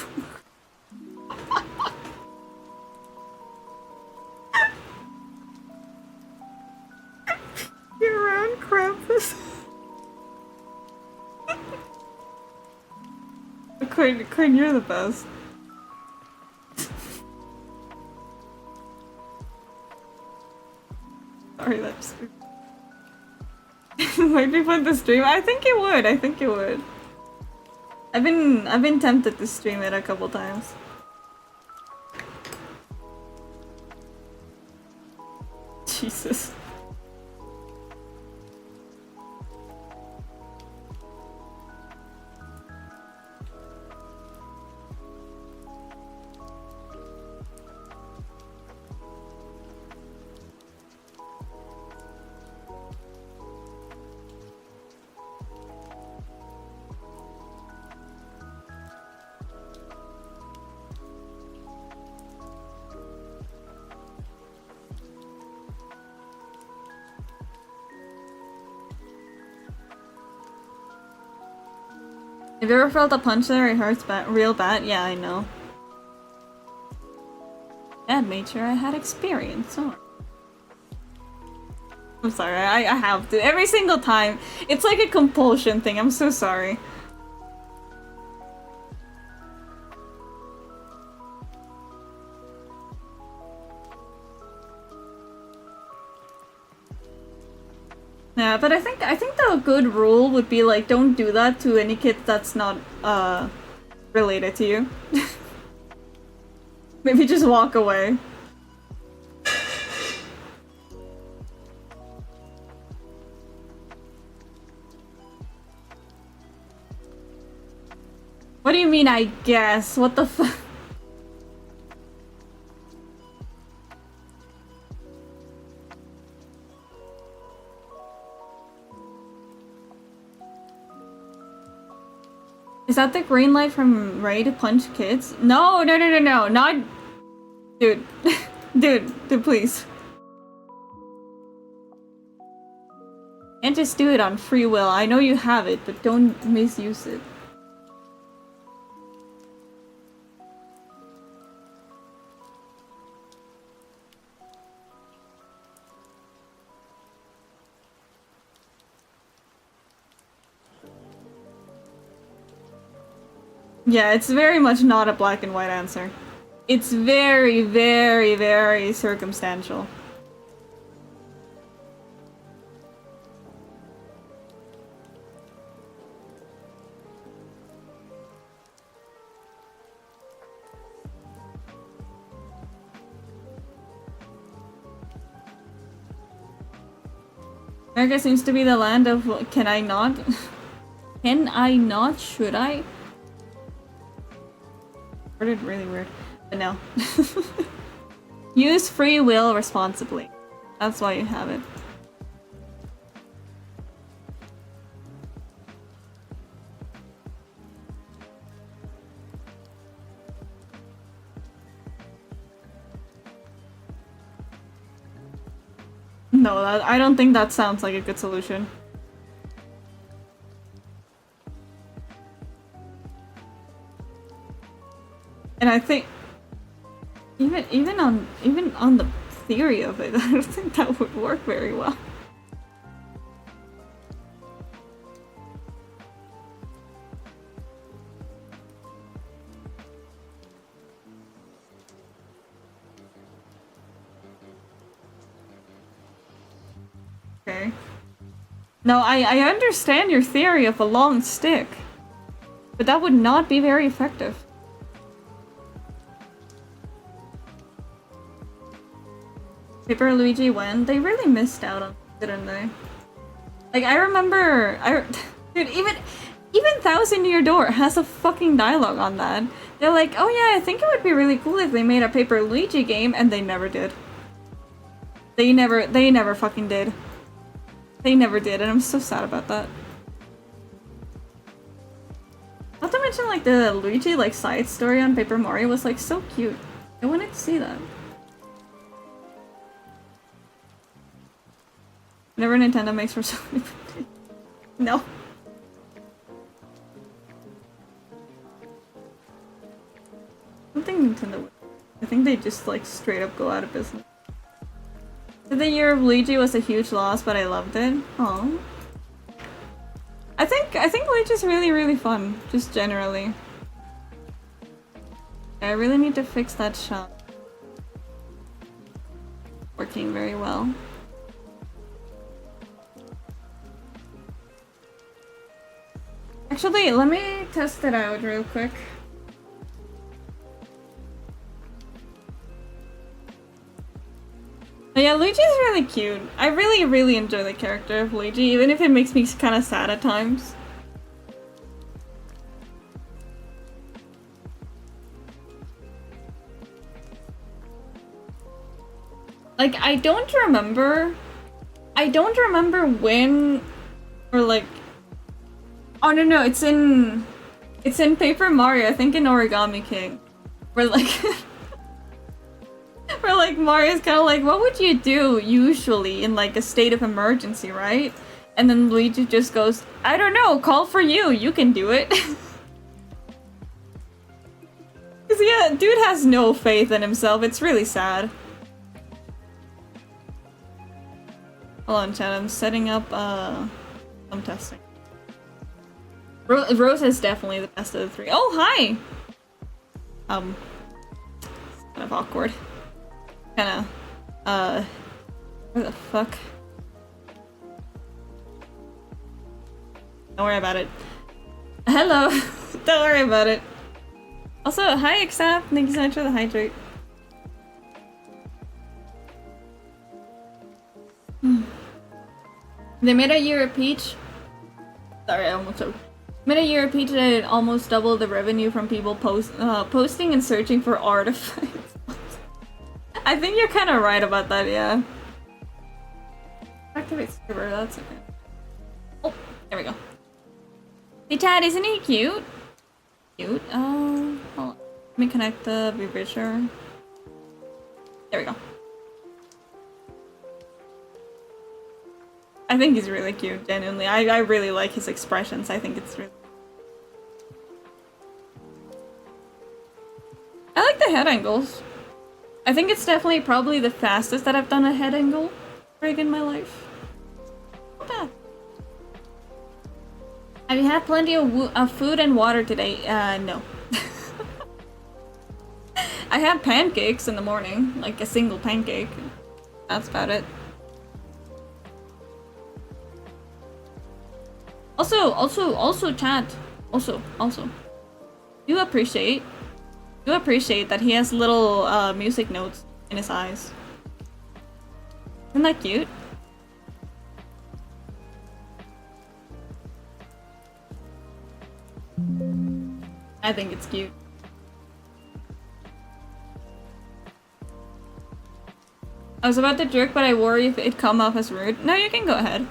You're around Krampus. Quinn, you're the best. Sorry, that just... Might be fun to stream. I think it would. I think it would. I've been tempted to stream it a couple times. Jesus. Have you ever felt a punch there? It hurts real bad. Yeah, I know. Dad made sure I had experience. Oh. I'm sorry, I have to. Every single time. It's like a compulsion thing. I'm so sorry. Yeah, but I think the good rule would be like, don't do that to any kid that's not related to you. Maybe just walk away. What do you mean, I guess? What the fuck? Is that the green light from Ray to punch kids? No, no, no, no, no, not... Dude. dude, please. Can't just do it on free will. I know you have it, but don't misuse it. Yeah, it's very much not a black and white answer. It's very, very, very circumstantial. America seems to be the land of can I not? Can I not? Should I? Worded really weird. But no. Use free will responsibly. That's why you have it. No, I don't think that sounds like a good solution. And I think even on the theory of it, I don't think that would work very well. Okay. No, I understand your theory of a long stick, but that would not be very effective. Paper Luigi win. They really missed out on it, didn't they? Like, I remember... Dude, even 1,000 Year Door has a fucking dialogue on that. They're like, oh yeah, I think it would be really cool if they made a Paper Luigi game, and they never did. They never fucking did. They never did, and I'm so sad about that. Not to mention, like, the Luigi, like, side story on Paper Mario was, like, so cute. I wanted to see that. Never Nintendo makes for so many. No. I don't think Nintendo would. I think they just like straight up go out of business. The year of Luigi was a huge loss, but I loved it. Oh. I think Luigi's really fun, just generally. I really need to fix that shot. Working very well. Actually, let me test it out real quick. But yeah, Luigi's really cute. I really enjoy the character of Luigi, even if it makes me kind of sad at times. Like, I don't remember when, or like, oh no, it's in Paper Mario, I think in Origami King. Where like where like Mario's kinda like, what would you do usually in like a state of emergency, right? And then Luigi just goes, I don't know, call for you can do it. Cause yeah, dude has no faith in himself, it's really sad. Hold on, chat, I'm setting up some testing. Rose is definitely the best of the three. Oh, hi! It's kind of awkward. Kinda, where the fuck? Don't worry about it. Hello! Don't worry about it. Also, hi, Exap! Thank you so much for the hydrate. They made a year of Peach. Sorry, I almost choked. Made a year of Peach and almost doubled the revenue from people posting and searching for artifacts. I think you're kind of right about that, yeah. Activate server, that's okay. Oh, there we go. Hey Tad, isn't he cute? Cute. Hold on. Let me connect the revisor. There we go. I think he's really cute, genuinely. I really like his expressions. I think it's really... I like the head angles. I think it's definitely probably the fastest that I've done a head angle rig in my life. Not bad. Have you had plenty of food and water today? No. I had pancakes in the morning, like a single pancake. That's about it. Also, chat. Also. Do appreciate that he has little music notes in his eyes. Isn't that cute? I think it's cute. I was about to jerk, but I worry if it'd come off as rude. No, you can go ahead.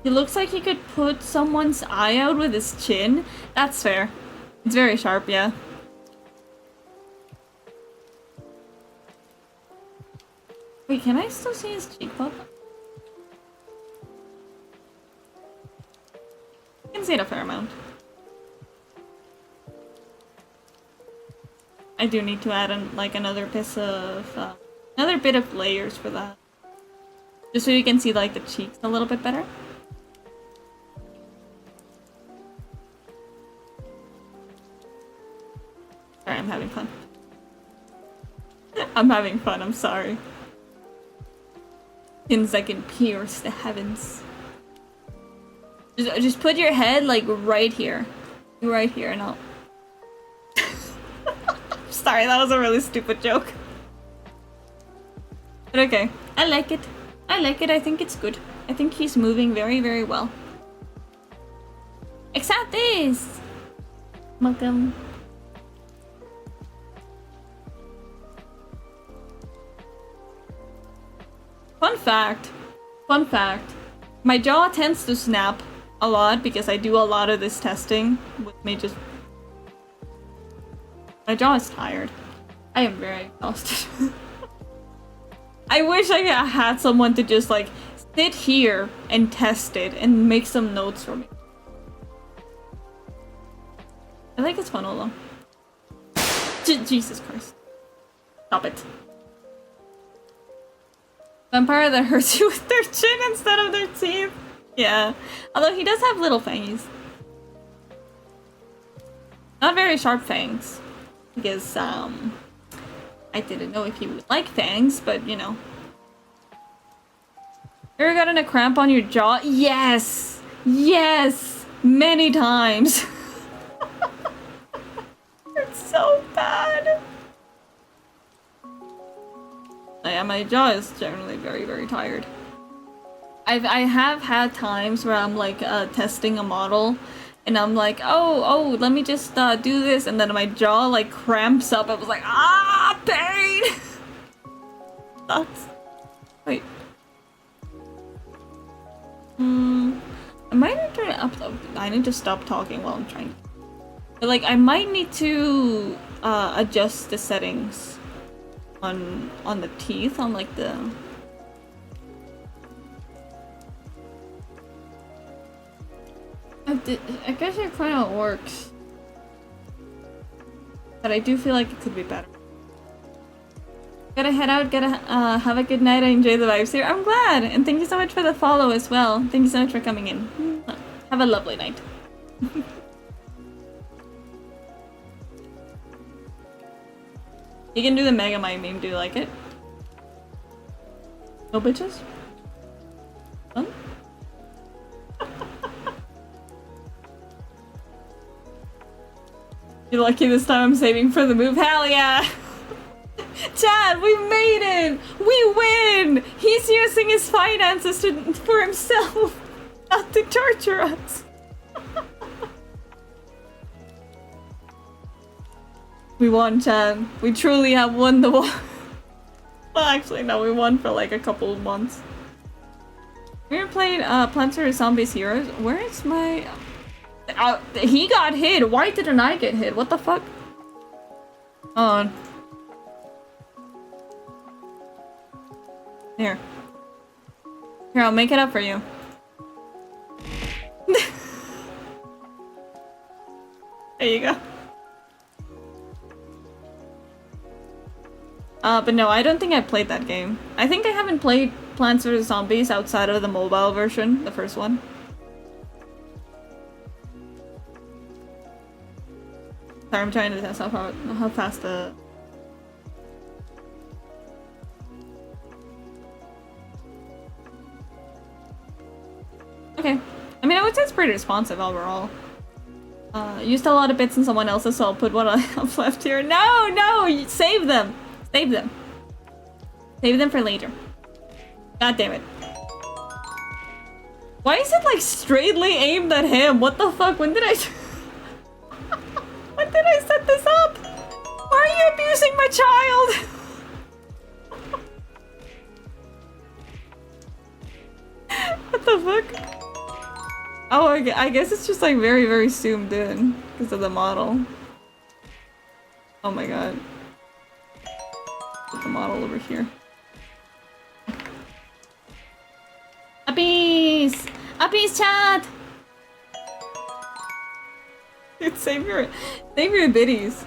He looks like he could put someone's eye out with his chin. That's fair. It's very sharp, yeah. Wait, can I still see his cheekbone? I can see it a fair amount. I do need to add like another piece of another bit of layers for that, just so you can see like the cheeks a little bit better. Sorry, I'm having fun. I'm having fun. I'm sorry. Pins that can pierce the heavens. Just put your head like right here, and I'll. Sorry, that was a really stupid joke. But okay, I like it. I think it's good. I think he's moving very, very well. Except this. Welcome. Fun fact. My jaw tends to snap a lot because I do a lot of this testing with me just... My jaw is tired. I am very exhausted. I wish I had someone to just like sit here and test it and make some notes for me. I think it's fun, although. Jesus Christ. Stop it. Vampire that hurts you with their chin instead of their teeth. Yeah. Although he does have little fangs. Not very sharp fangs. Because, I didn't know if he would like fangs, but, you know. Ever gotten a cramp on your jaw? Yes! Yes! Many times! It's so bad! Yeah, my jaw is generally very, very tired. I have had times where I'm like testing a model and I'm like, oh, let me just do this, and then my jaw like cramps up. I was like, ah, pain! Sucks. Wait. I might need to I need to stop talking while I'm trying. But like, I might need to adjust the settings on the teeth, on like the... I guess it kind of works, but I do feel like it could be better. Gotta head out, have a good night. I enjoy the vibes here. I'm glad, and thank you so much for the follow as well. Thank you so much for coming in. Have a lovely night. You can do the Megamind meme. Do you like it? No bitches? Huh? You're lucky this time I'm saving for the move. Hell yeah! Chad, we made it! We win! He's using his finances for himself, not to torture us. We won, Chad. We truly have won the war. Well, actually, no, we won for like a couple of months. We were playing Plants vs Zombies Heroes. Where is my... he got hit! Why didn't I get hit? What the fuck? Hold on. Here. Here, I'll make it up for you. There you go. But no, I don't think I played that game. I think I haven't played Plants vs Zombies outside of the mobile version, the first one. Sorry, I'm trying to test how fast the... Okay. I mean, I would say it's pretty responsive overall. Used a lot of bits in someone else's, so I'll put what I have left here. No, no! Save them! Save them. Save them for later. God damn it. Why is it like straightly aimed at him? What the fuck? When did I... when did I set this up? Why are you abusing my child? What the fuck? Oh, I guess it's just like very, very zoomed in because of the model. Oh my god. Put the model over here. Uppies! Uppies, chat! Dude, save your biddies.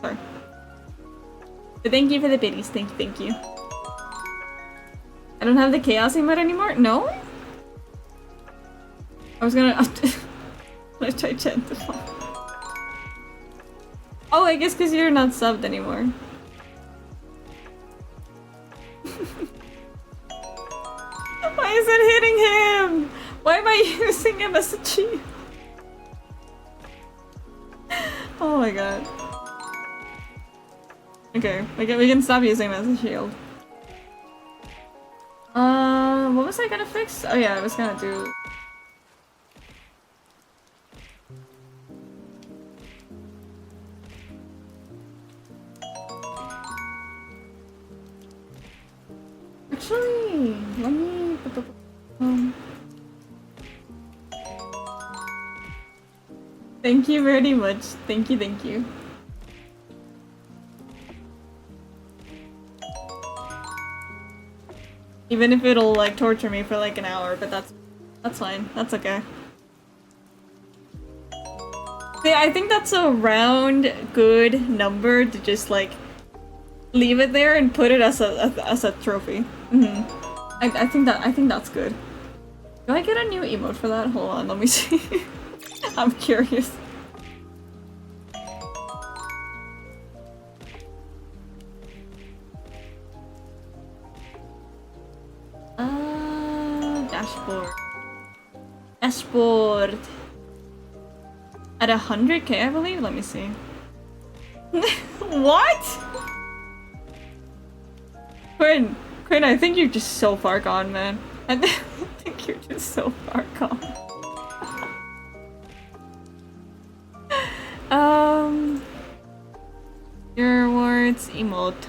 Sorry. But thank you for the biddies. Thank you. I don't have the chaos emote anymore? No? I was gonna... Let's try chat. Oh, I guess because you're not subbed anymore. Why is it hitting him? Why am I using him as a cheat? Oh my god. Okay, we can stop using him as a shield. What was I gonna fix? Oh yeah, I was gonna do... Actually, let me... Thank you very much. Thank you. Even if it'll like torture me for like an hour, but that's fine. That's okay. See, I think that's a round good number to just like leave it there and put it as a trophy. I think that's good. Do I get a new emote for that? Hold on, let me see. I'm curious. Dashboard. Dashboard. At 100k, I believe? Let me see. What? Quinn, I think you're just so far gone, man. I think you're just so far gone. Your words, emote.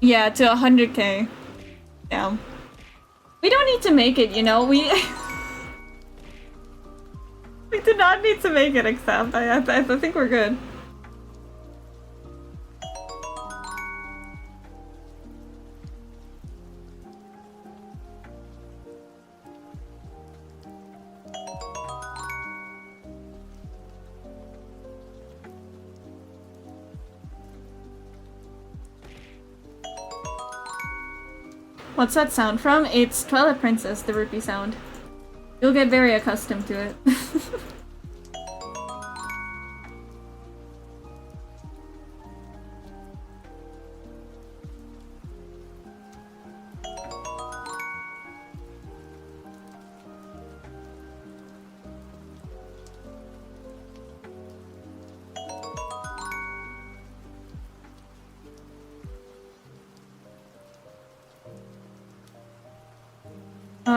Yeah, to 100k. Damn. We don't need to make it, you know, we do not need to make it, except I think we're good. What's that sound from? It's Twilight Princess, the rupee sound. You'll get very accustomed to it.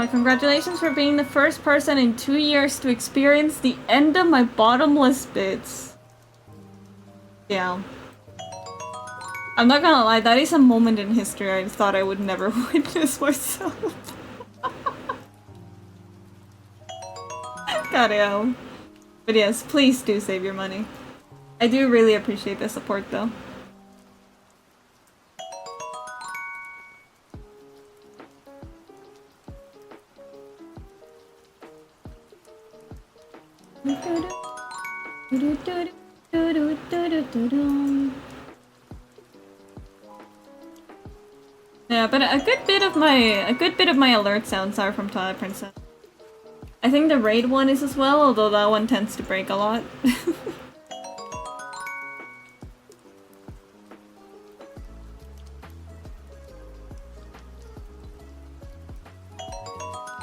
Congratulations for being the first person in 2 years to experience the end of my bottomless bits. Yeah. I'm not gonna lie, that is a moment in history I thought I would never witness myself. Goddamn. But yes, please do save your money. I do really appreciate the support though. Yeah, but a good bit of my alert sounds are from Twilight Princess. I think the raid one is as well, although that one tends to break a lot.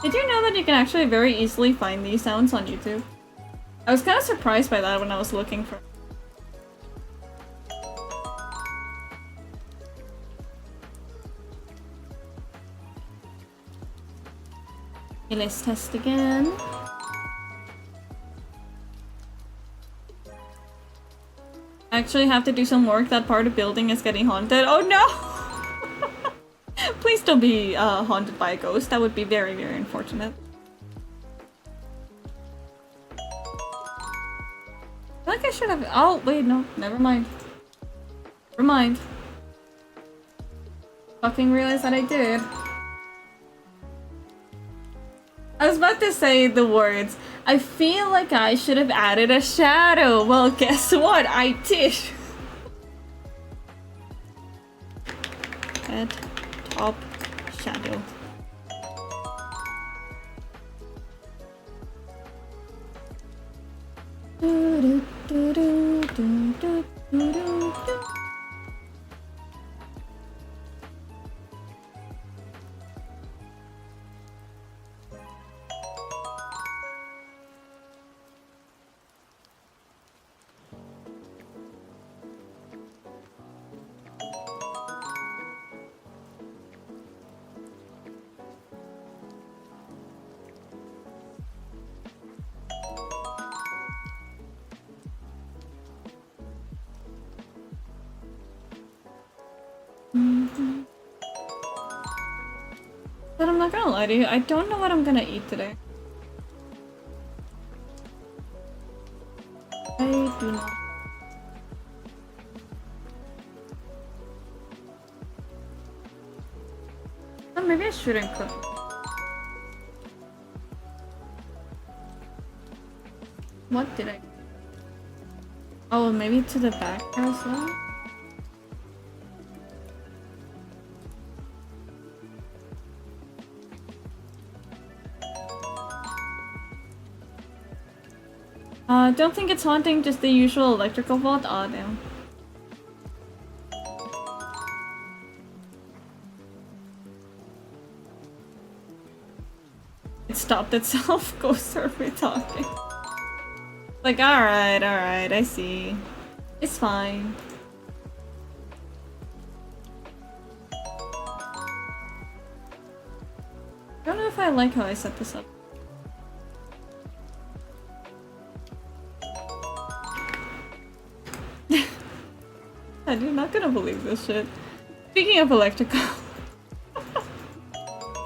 Did you know that you can actually very easily find these sounds on YouTube? I was kind of surprised by that when I was looking for. Okay, let's test again. I actually have to do some work. That part of building is getting haunted. Oh no! Please don't be haunted by a ghost. That would be very, very unfortunate. I feel like I should have. Oh, wait, no. Never mind. Never mind. Fucking realized that I did. I was about to say the words, I feel like I should have added a shadow. Well, guess what? I did. Head, top, shadow. Do, do, do, do, do, do, do, do. But I'm not gonna lie to you, I don't know what I'm gonna eat today. I do not. Oh, maybe I shouldn't cook. What did I? Oh, maybe to the back as well? Don't think it's haunting, just the usual electrical fault. Aw, damn. It stopped itself. Go serve me talking. Like, alright, I see. It's fine. I don't know if I like how I set this up. You're not gonna believe this shit. Speaking of electrical.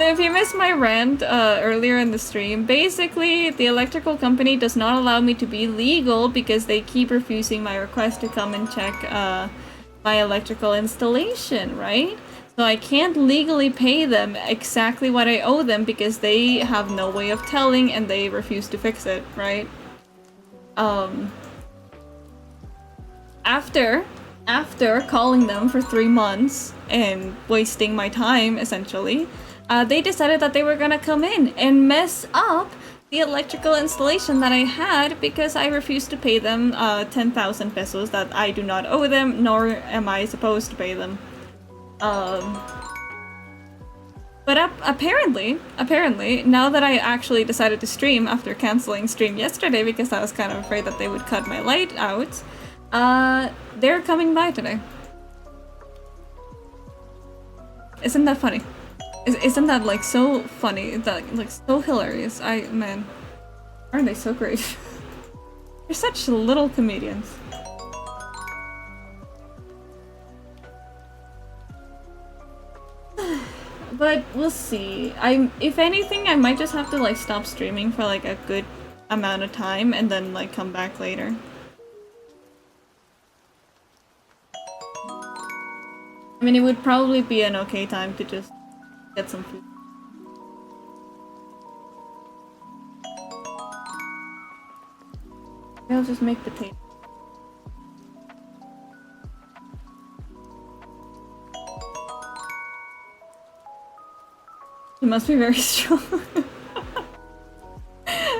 If you missed my rant earlier in the stream, basically the electrical company does not allow me to be legal because they keep refusing my request to come and check my electrical installation, right? So I can't legally pay them exactly what I owe them because they have no way of telling and they refuse to fix it, right? After calling them for 3 months and wasting my time, essentially, they decided that they were gonna come in and mess up the electrical installation that I had because I refused to pay them 10,000 pesos that I do not owe them, nor am I supposed to pay them. But apparently, now that I actually decided to stream after canceling stream yesterday because I was kind of afraid that they would cut my light out, they're coming by today. Isn't that funny? Isn't that like so funny? That like so hilarious. Man, aren't they so great? They're such little comedians. But we'll see. If anything, I might just have to like stop streaming for like a good amount of time and then like come back later. I mean, it would probably be an okay time to just get some food. Maybe I'll just make potato. He must be very strong.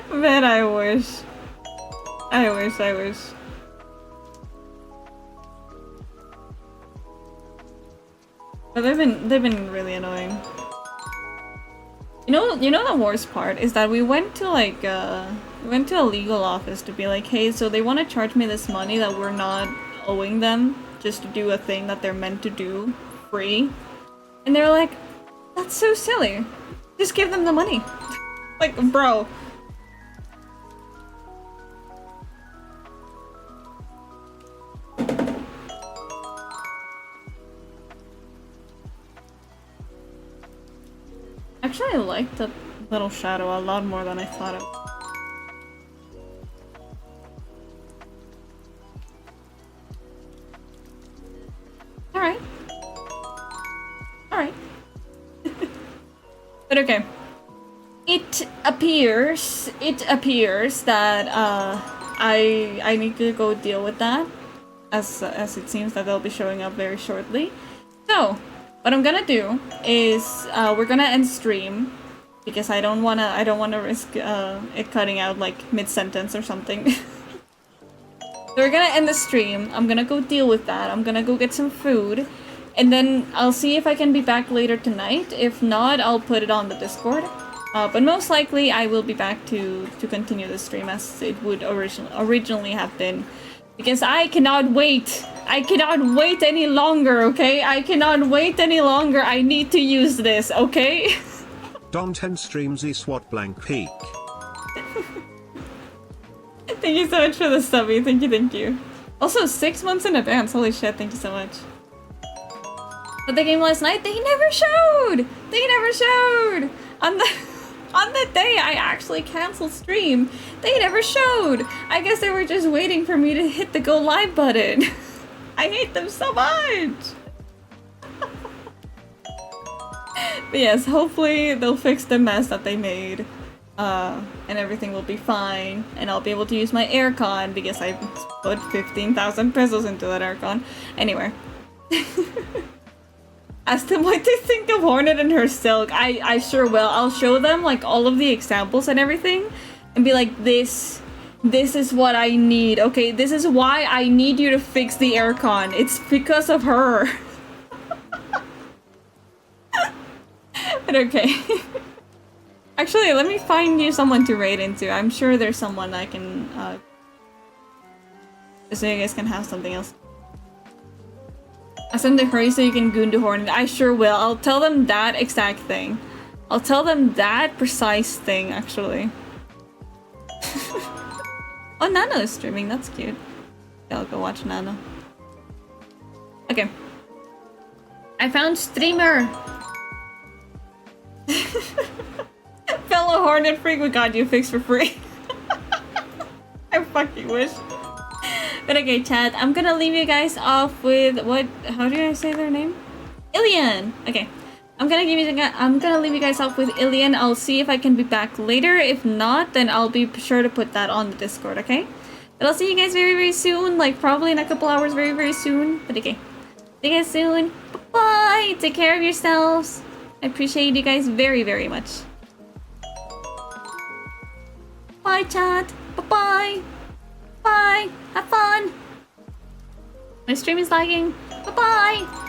Man, I wish. I wish. But they've been really annoying. You know the worst part is that we went to like we went to a legal office to be like, hey, so they want to charge me this money that we're not owing them just to do a thing that they're meant to do free, and they're like, that's so silly. Just give them the money. Like, bro. Actually, I like that little shadow a lot more than I thought it would. Alright. Alright. But okay. It appears that I need to go deal with that, as it seems that they'll be showing up very shortly. So what I'm gonna do is we're gonna end stream because I don't wanna risk it cutting out like mid-sentence or something. So we're gonna end the stream. I'm gonna go deal with that. I'm gonna go get some food, and then I'll see if I can be back later tonight. If not, I'll put it on the Discord. But most likely I will be back to continue the stream as it would originally have been. Because I cannot wait! I cannot wait any longer, okay? I cannot wait any longer! I need to use this, okay? Doesnt streams is what blank peak. Thank you so much for the stubby, thank you. Also, 6 months in advance, holy shit, thank you so much. But the game last night, they never showed! They never showed! On the day I actually canceled stream, they never showed! I guess they were just waiting for me to hit the go live button. I hate them so much! But yes, hopefully they'll fix the mess that they made. And everything will be fine, and I'll be able to use my aircon because I put 15,000 pesos into that aircon. Anyway. As to what they think of Hornet and her silk, I sure will. I'll show them like all of the examples and everything and be like, this is what I need, okay? This is why I need you to fix the aircon. It's because of her. But okay. Actually, let me find you someone to raid into. I'm sure there's someone I can, so you guys can have something else. Ask them to hurry so you can goon to Hornet. I sure will. I'll tell them that exact thing. I'll tell them that precise thing, actually. Oh, Nano is streaming. That's cute. Yeah, I'll go watch Nano. Okay. I found streamer! Fellow Hornet freak, we got you fixed for free. I fucking wish. But okay, chat, I'm gonna leave you guys off with what? How do I say their name? Ilian. Okay, I'm gonna leave you guys off with Ilian. I'll see if I can be back later. If not, then I'll be sure to put that on the Discord. Okay. But I'll see you guys very, very soon. Like probably in a couple hours, very, very soon. But okay, see you guys soon. Bye. Take care of yourselves. I appreciate you guys very, very much. Bye, chat. Bye bye. Bye! Have fun! My stream is lagging. Bye-bye!